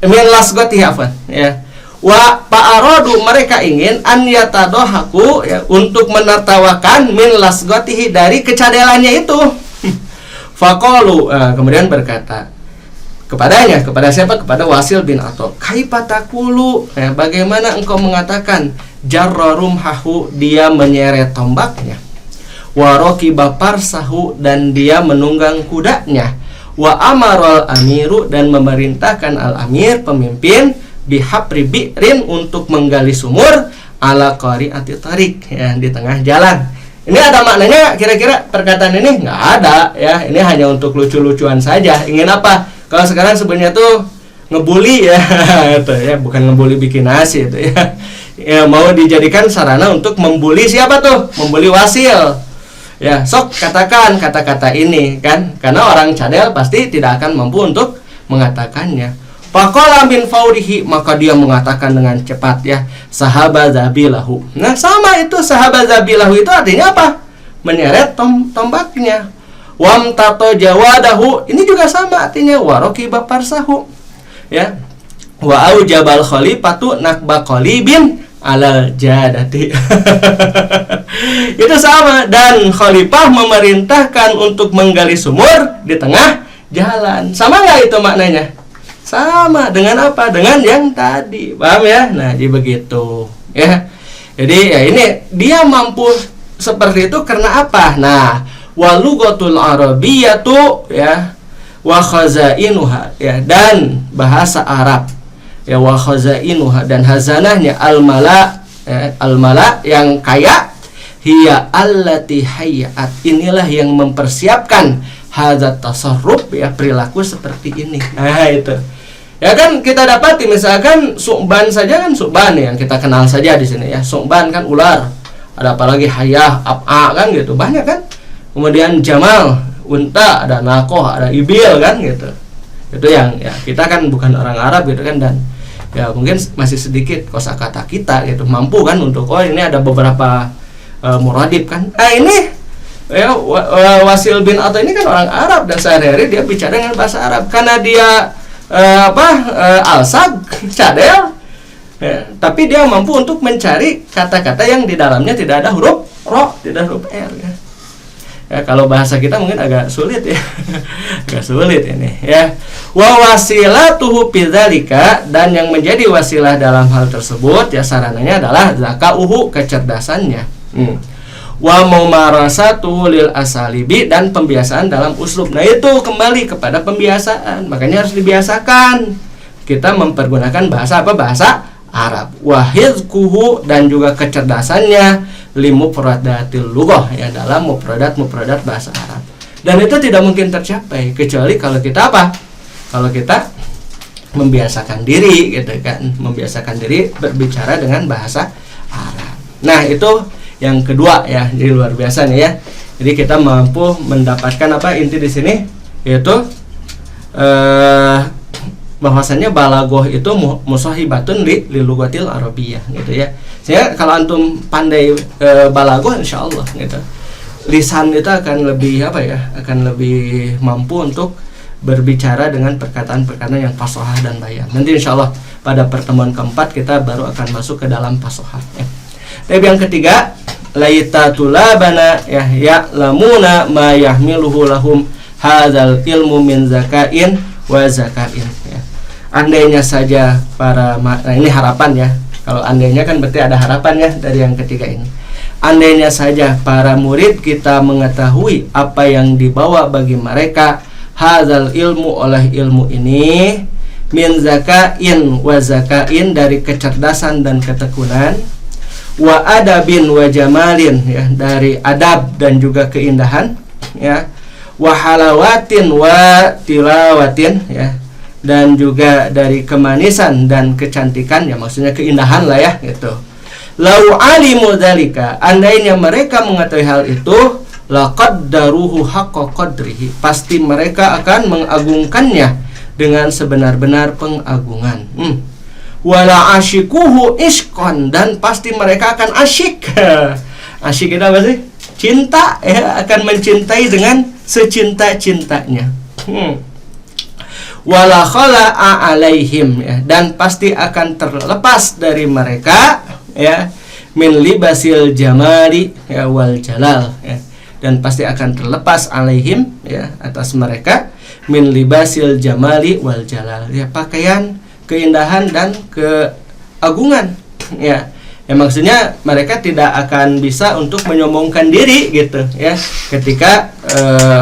Min lasgatihi, afwan, ya. Wa fa'aradu, mereka ingin an yatadhahaku, ya, untuk menertawakan min lasgatihi, dari kecadelannya itu. Faqalu, kemudian berkata kepadanya, kepada siapa? Kepada Wasil bin Atha. Kaifa taqulu, ya, bagaimana engkau mengatakan jarra rumhahu, dia menyeret tombaknya, wa raqiba farsahu, dan dia menunggang kudanya, wa amaral amiru, dan memerintahkan al-amir, pemimpin, bihapri bi'rin, untuk menggali sumur, ala qari'ati tariq, ya, di tengah jalan. Ini ada maknanya kira-kira perkataan ini? Nggak ada, ya. Ini hanya untuk lucu-lucuan saja. Ingin apa? Kalau sekarang sebenarnya tuh ngebully, ya, itu, ya, bukan ngebully bikin nasi itu, ya. Ya, mau dijadikan sarana untuk membuli siapa tuh? Membuli Wasil. Ya, sok katakan kata-kata ini, kan? Karena orang cadel pasti tidak akan mampu untuk mengatakannya. Faqala min faurihi, maka dia mengatakan dengan cepat, ya, sahaba zabilahu. Nah, sama itu sahaba zabilahu itu artinya apa? Menyeret tombaknya. Wam tato jawadahu, ini juga sama artinya waroki baparsahu, ya. Wa au jabal khalifatu nakba qalibin alal jadati. Itu sama, dan khalifah memerintahkan untuk menggali sumur di tengah jalan. Sama nggak itu maknanya? Sama dengan apa? Dengan yang tadi, paham, ya? Nah, jadi begitu, ya. Jadi ya ini dia mampu seperti itu karena apa? Nah, walughatul arabiyyatu, ya, wa khazainuha, ya, dan bahasa Arab, ya, wa khazainuha, dan hazanahnya al-mala, ya, al-mala yang kaya, hiya allati hayyat, inilah yang mempersiapkan hadzat tasarruf, ya, perilaku seperti ini. Nah, itu. Ya kan kita dapati misalkan Su'ban saja, kan Su'ban yang kita kenal saja di sini, ya. Su'ban kan ular. Ada apalagi hayah, ab'a, kan gitu. Banyak kan? Kemudian Jamal, unta, ada nakoh, ada ibil, kan gitu. Itu yang, ya, kita kan bukan orang Arab gitu kan, dan ya mungkin masih sedikit kosakata kita gitu, mampu kan untuk, oh ini ada beberapa muradib kan. Ini ya Wasil bin Atha ini kan orang Arab, dan sehari-hari dia bicara dengan bahasa Arab karena dia alsag, cadel, ya, tapi dia mampu untuk mencari kata-kata yang di dalamnya tidak ada huruf ro, tidak huruf r, ya. Ya, kalau bahasa kita mungkin agak sulit, ya. Agak sulit ini, ya. Wa wasilatuhu bidzalika, dan yang menjadi wasilah dalam hal tersebut, ya, sarananya adalah zakauhu, kecerdasannya. Wa mumarasatuhu lil asalibi, dan pembiasaan dalam uslub. Nah, itu kembali kepada pembiasaan. Makanya harus dibiasakan kita mempergunakan bahasa apa? Bahasa Arab. Wa hizquhu, dan juga kecerdasannya limufradatil lughah, ya, dalam mufradat bahasa Arab. Dan itu tidak mungkin tercapai kecuali kalau kita apa? Kalau kita membiasakan diri, gitu kan, membiasakan diri berbicara dengan bahasa Arab. Nah, itu yang kedua, ya, jadi luar biasa nih, ya. Jadi kita mampu mendapatkan apa inti di sini, yaitu bahwasannya balaghah itu musahibatun li lughatil arabiyyah, gitu, ya. Sehingga kalau antum pandai balaghah, insyaallah, gitu, lisan itu akan lebih apa, ya, akan lebih mampu untuk berbicara dengan perkataan-perkataan yang fasohah dan bayan. Nanti insyaallah pada pertemuan keempat kita baru akan masuk ke dalam fasohah, ya. Dan yang ketiga, laita tulabana ya'lamuna ma yahmiluhu lahum hadzal ilmu min zakain wa zakain ya. Andainya saja para nah ini harapan ya. Kalau andainya kan berarti ada harapan ya dari yang ketiga ini. Andainya saja para murid kita mengetahui apa yang dibawa bagi mereka hadzal ilmu oleh ilmu ini min zakain wa zakain dari kecerdasan dan ketekunan wa adabin wa jamalin ya dari adab dan juga keindahan ya wa halawatin wa tilawatin ya dan juga dari kemanisan dan kecantikan ya maksudnya keindahan lah ya gitu. Lau alimu dzalika andainya mereka mengetahui hal itu laqaddaruhu haqqa qadrihi pasti mereka akan mengagungkannya dengan sebenar-benar pengagungan. Wala asyikuhu iskon dan pasti mereka akan asyik. Asyik itu apa sih? Cinta ya akan mencintai dengan secinta-cintanya. Wala khala'a alaihim ya, dan pasti akan terlepas dari mereka ya min libasil jamali ya wal jalal ya, dan pasti akan terlepas alaihim ya atas mereka min libasil jamali wal jalal ya pakaian keindahan dan keagungan ya. Ya maksudnya mereka tidak akan bisa untuk menyombongkan diri gitu ya ketika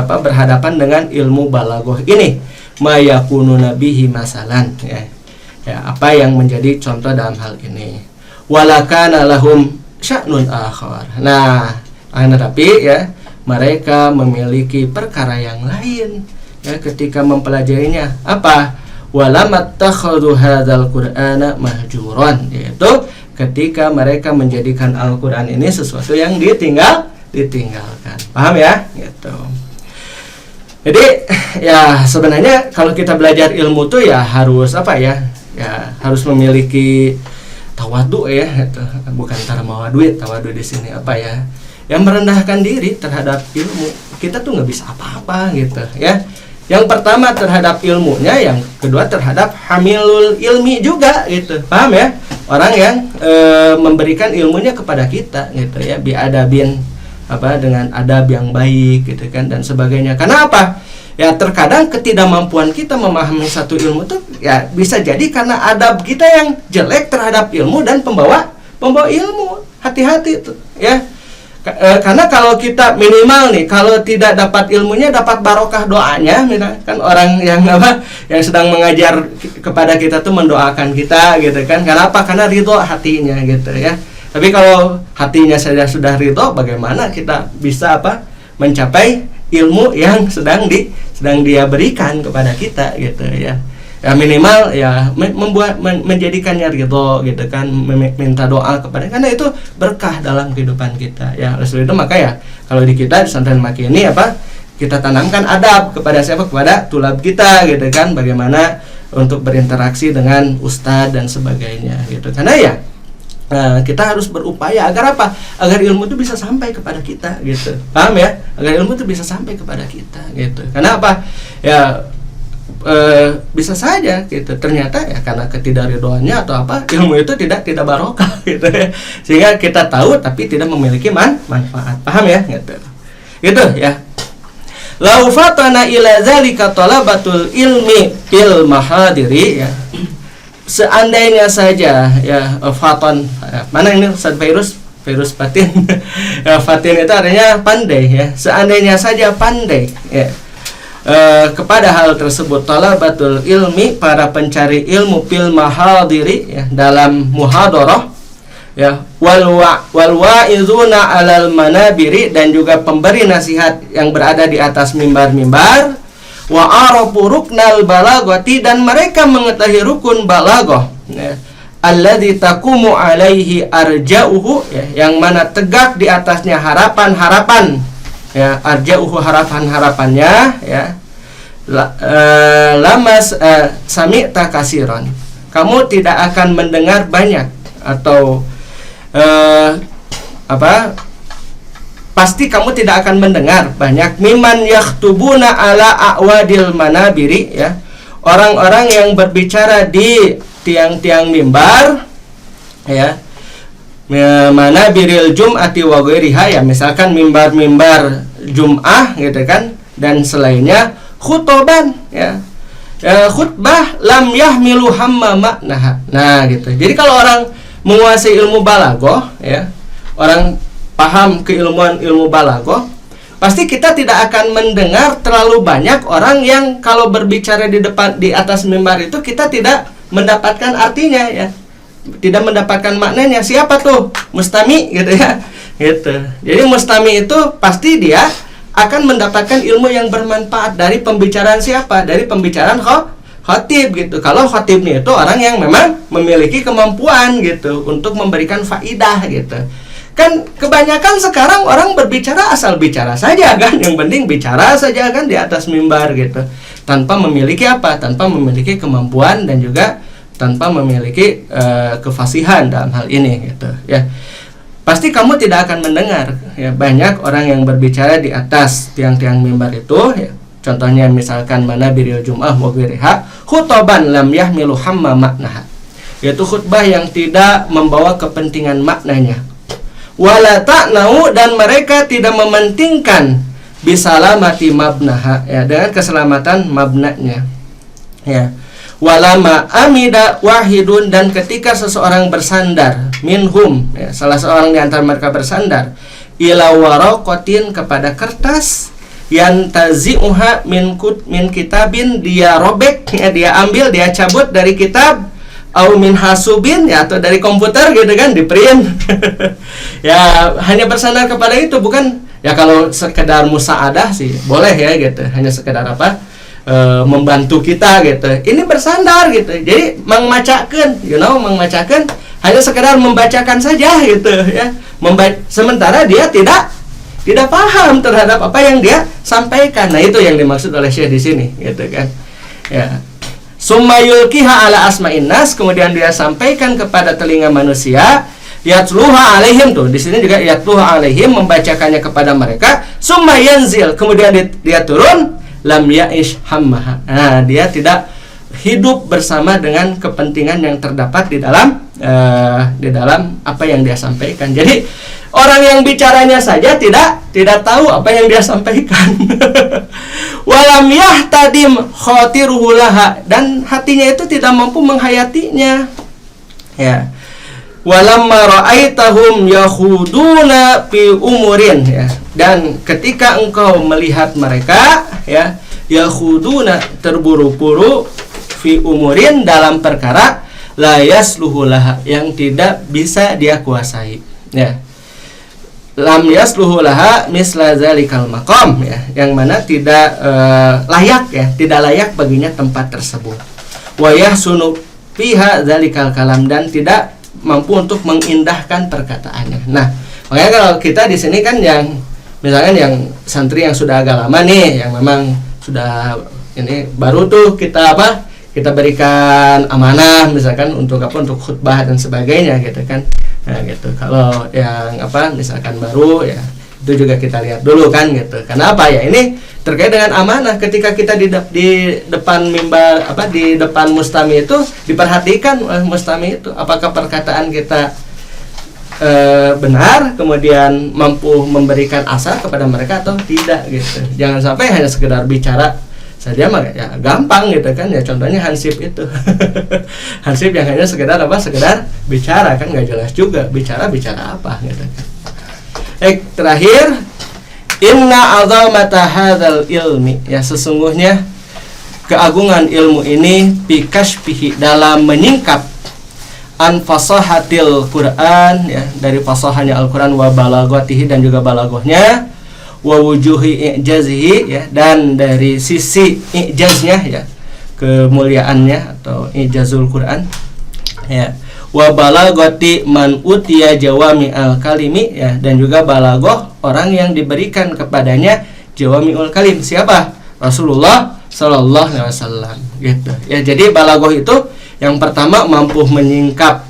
berhadapan dengan ilmu balaghah ini mayakunu nabihi masalan ya. Ya apa yang menjadi contoh dalam hal ini walakana lahum sya'nun akhar. Nah tapi ya mereka memiliki perkara yang lain ya ketika mempelajarinya. Apa? Walamattakhadhu hadzal qur'ana mahjuran, yaitu ketika mereka menjadikan Al-Qur'an ini sesuatu yang ditinggalkan. Paham ya? Gitu. Jadi ya sebenarnya kalau kita belajar ilmu tuh ya harus apa ya? Ya harus memiliki tawadu ya, gitu. Bukan taramawadwi, tawadu di sini apa ya? Yang merendahkan diri terhadap ilmu. Kita tuh nggak bisa apa-apa gitu ya. Yang pertama terhadap ilmunya, yang kedua terhadap hamilul ilmi juga gitu. Paham ya? Orang yang memberikan ilmunya kepada kita gitu ya, biadabin dengan adab yang baik gitu kan dan sebagainya. Karena apa? Ya terkadang ketidakmampuan kita memahami satu ilmu tuh ya bisa jadi karena adab kita yang jelek terhadap ilmu dan pembawa ilmu. Hati-hati tuh ya. Karena kalau kita minimal nih, kalau tidak dapat ilmunya dapat barokah doanya, kan orang yang yang sedang mengajar kepada kita tuh mendoakan kita gitu kan. Kenapa? Karena ridho hatinya gitu ya. Tapi kalau hatinya saja sudah ridho, bagaimana kita bisa mencapai ilmu yang sedang dia berikan kepada kita gitu ya. Ya minimal ya menjadikannya ridho gitu kan, minta doa kepada, karena itu berkah dalam kehidupan kita ya. Oleh itu maka ya kalau di kita di Pesantren Maki ini kita tanamkan adab kepada siapa? Kepada tulab kita gitu kan, bagaimana untuk berinteraksi dengan ustadz dan sebagainya gitu. Karena ya kita harus berupaya agar apa? Agar ilmu itu bisa sampai kepada kita gitu. Paham ya? Agar ilmu itu bisa sampai kepada kita gitu. Karena apa? Ya bisa saja gitu. Ternyata ya karena ketidakridhoannya atau ilmu itu tidak barokah gitu ya. Sehingga kita tahu tapi tidak memiliki manfaat. Paham ya? Gitu. Gitu ya. Lau fatana ila zalika talabatul ilmi fil mahadiri ya. Seandainya saja ya faton, mana ini Ustaz virus fatin. Fatin itu artinya pandai ya. Seandainya saja pandai ya, kepada hal tersebut talabatul ilmi, para pencari ilmu fil mahadiri ya, dalam muhadarah ya, wal wa'izuna alal manabiri, dan juga pemberi nasihat yang berada di atas mimbar-mimbar, wa arafu ruknal balaghati, dan mereka mengetahui rukun balaghah ya, alladzi taqumu alaihi arja'uhu ya, yang mana tegak di atasnya harapan-harapan ya, arja'uhu harapan-harapannya ya. Lamas sami'ta kasiran, kamu tidak akan mendengar banyak, atau pasti kamu tidak akan mendengar banyak miman yakhtubuna ala a'wadil manabiri ya, orang-orang yang berbicara di tiang-tiang mimbar ya, mana biril jum'ati wa ghairiha, ya misalkan mimbar-mimbar Jum'ah gitu kan dan selainnya, khutoban ya, khutbah lam yahmilu hamma maknaha. Nah gitu. Jadi kalau orang menguasai ilmu balaghah ya, orang paham keilmuan ilmu balaghah, pasti kita tidak akan mendengar terlalu banyak orang yang kalau berbicara di atas mimbar itu kita tidak mendapatkan artinya ya, tidak mendapatkan maknanya. Siapa tuh? Mustami gitu ya. Gitu. Jadi mustami itu pasti dia akan mendapatkan ilmu yang bermanfaat dari pembicaraan siapa? Dari pembicaraan khatib gitu. Kalau khatibnya itu orang yang memang memiliki kemampuan gitu untuk memberikan faidah gitu. Kan kebanyakan sekarang orang berbicara asal bicara saja kan, yang penting bicara saja kan di atas mimbar gitu, tanpa memiliki apa? Tanpa memiliki kemampuan dan juga tanpa memiliki kefasihan dalam hal ini gitu ya. Pasti kamu tidak akan mendengar ya banyak orang yang berbicara di atas tiang-tiang mimbar itu ya. Contohnya misalkan mana biril jum'ah wa ghairiha khutoban lam yahmilu hamma maknaha, yaitu khutbah yang tidak membawa kepentingan maknanya. Wala ta'nau, dan mereka tidak mementingkan bisalamati mabnaha ya, dengan keselamatan mabnanya ya. Walama amida wahidun, dan ketika seseorang bersandar minhum ya, salah seorang di antara mereka bersandar ila waraqatin, kepada kertas, yantazi'uha min kitabin, dia robek ya, dia ambil, dia cabut dari kitab, au min hasubin ya, atau dari komputer gitu kan, di print ya, hanya bersandar kepada itu. Bukan ya, kalau sekedar musaadah sih boleh ya gitu, hanya sekedar apa, membantu kita gitu, ini bersandar gitu. Jadi mengmacakan, mengmacakan, hanya sekedar membacakan saja gitu ya, sementara dia tidak paham terhadap apa yang dia sampaikan. Nah itu yang dimaksud oleh Syekh di sini gitu kan ya. Summa yulkiha ala asma'in nas, kemudian dia sampaikan kepada telinga manusia, yatluha alaihim, tuh di sini juga yatluha alaihim, membacakannya kepada mereka. Summa yanzil, kemudian dia turun, lam ya'ish hammaha. Nah, dia tidak hidup bersama dengan kepentingan yang terdapat di dalam apa yang dia sampaikan. Jadi orang yang bicaranya saja tidak tahu apa yang dia sampaikan. Walam yahtadim khatiruhu laha, dan hatinya itu tidak mampu menghayatinya ya. Walamma ra'aitahum yakhuduna fi umurin ya, dan ketika engkau melihat mereka ya, yakhuduna, terburu-buru, fi umurin, dalam perkara, la yasluhu laha, yang tidak bisa dia kuasai ya. Lam yasluhu laha misla zalikal maqam ya, yang mana tidak layak ya, tidak layak baginya tempat tersebut. Wa yahsunu fiha zalikal kalam, dan tidak mampu untuk mengindahkan perkataannya. Nah, makanya kalau kita di sini kan yang misalkan yang santri yang sudah agak lama nih, yang memang sudah ini baru tuh kita berikan amanah misalkan untuk khutbah dan sebagainya gitu kan. Nah, gitu. Kalau yang misalkan baru ya, itu juga kita lihat dulu kan gitu. Kenapa ya? Ini terkait dengan amanah. Ketika kita di depan mimbar di depan mustami itu, diperhatikan oleh mustami itu apakah perkataan kita benar, kemudian mampu memberikan asar kepada mereka atau tidak gitu. Jangan sampai hanya sekedar bicara saja mah ya gampang gitu kan ya. Contohnya Hansip itu. Hansip yang hanya sekedar bicara kan, nggak jelas juga bicara apa gitu kan. Terakhir, inna azamata hadzal ilmi ya, sesungguhnya keagungan ilmu ini bikashfihi, dalam menyingkap an fasahatil Quran ya, dari fasahanya Al-Quran, wa balaghatihi, dan juga balaghahnya, wa wujuhi i'jazihi ya, dan dari sisi i'jaznya ya, kemuliaannya atau i'jazul Quran ya, wa balaghati man utiya jawami al-kalimi ya, dan juga balaghah orang yang diberikan kepadanya jawamiul kalim. Siapa? Rasulullah sallallahu alaihi wasallam gitu ya. Jadi balaghah itu yang pertama mampu menyingkap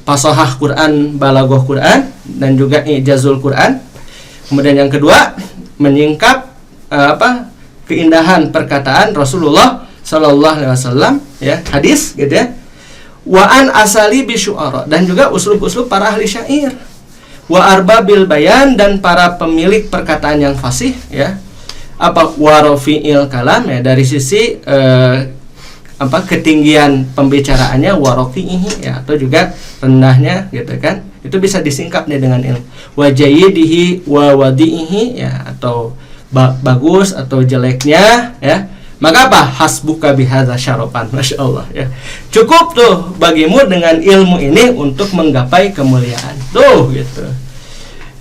fasahah Quran, balaghah Quran, dan juga i'jazul Quran. Kemudian yang kedua, menyingkap keindahan perkataan Rasulullah sallallahu alaihi wasallam ya, hadis gitu ya. wa an asali bisyu'ara, dan juga uslub-uslub para ahli syair, wa arbabil bayan, dan para pemilik perkataan yang fasih ya, apa warofi'il kalam ya, dari sisi ketinggian pembicaraannya, warofi'ihi ya, atau juga rendahnya gitu kan, itu bisa disingkap nih dengan ilmu, wa jayyidihi wa wadi'ihi ya, atau bagus atau jeleknya ya. Maka apa? Hasbuka bihadza syarapan, masya Allah ya. Cukup tuh bagimu dengan ilmu ini untuk menggapai kemuliaan tuh gitu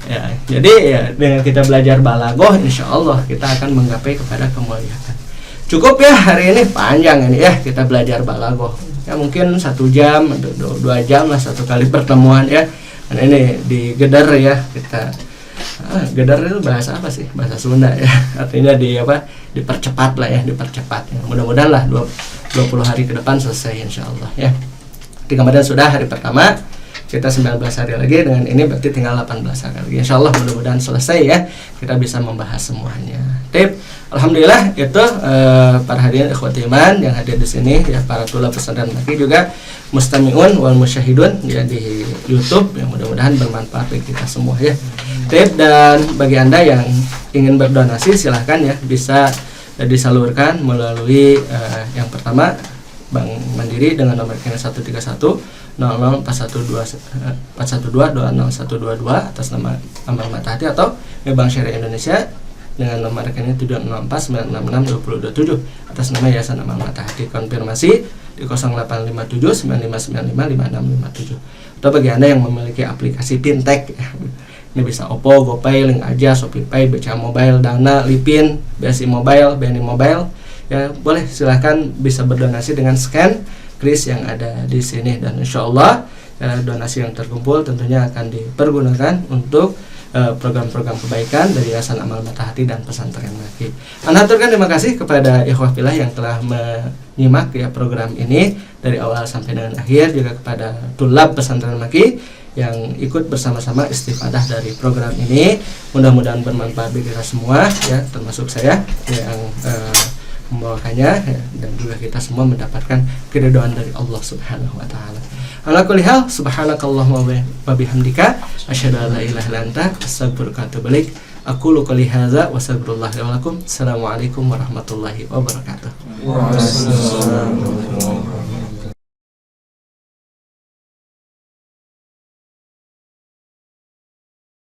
ya. Jadi ya, dengan kita belajar balaghah, insya Allah kita akan menggapai kepada kemuliaan. Cukup ya, hari ini panjang ini ya kita belajar balaghah ya, mungkin 1 jam atau 2 jam lah satu kali pertemuan ya. Dan ini di Gedar ya, kita Gedar itu bahasa apa sih? Bahasa Sunda ya. Artinya dipercepat lah ya, dipercepat ya. Mudah-mudahan lah 20 hari ke depan selesai insya Allah ya. Di kemarin sudah hari pertama, kita 19 hari lagi, dengan ini berarti tinggal 18 hari lagi. Insya Allah mudah-mudahan selesai ya, kita bisa membahas semuanya. Alhamdulillah itu para hadirin ikhwati iman yang hadir di sini ya, para tulab pesantren Maki, juga mustami'un wal musyahidun ya di YouTube, yang mudah-mudahan bermanfaat bagi kita semua ya. Dan bagi Anda yang ingin berdonasi, silahkan ya, bisa disalurkan melalui yang pertama Bank Mandiri dengan nomor rekening 131 004112 412 atas nama Amal Matahati, atau Bank Syariah Indonesia dengan nomor rekening 764 966 2027 atas nama Yayasan Amal Matahati. Konfirmasi di 0857 9595 5657. Atau bagi Anda yang memiliki aplikasi fintech ya, ini bisa Oppo, GoPay, Link Aja, ShopeePay, BCA Mobile, Dana, Lipin, BSI Mobile, BNI Mobile ya, boleh silahkan bisa berdonasi dengan scan kris yang ada di sini, dan insya Allah donasi yang terkumpul tentunya akan dipergunakan untuk program-program kebaikan dari Yayasan Amal Matahati dan Pesantren Maki. Aturkan terima kasih kepada ikhwah fillah yang telah menyimak ya program ini dari awal sampai dengan akhir, juga kepada tulab Pesantren Maki yang ikut bersama-sama istifadah dari program ini. Mudah-mudahan bermanfaat bagi kita semua ya, termasuk saya yang membawakannya ya, dan juga kita semua mendapatkan keridhaan dari Allah Subhanahu wa taala. Ala kulli hal, subhanakallahumma wa bihamdika asyhadu an la ilaha illa anta astaghfiruka wa atubu ilaik. Aqulu qouli hadza wa astaghfirullah li wa lakum. Assalamualaikum warahmatullahi wabarakatuh. Waalaikumsalam warahmatullahi wabarakatuh.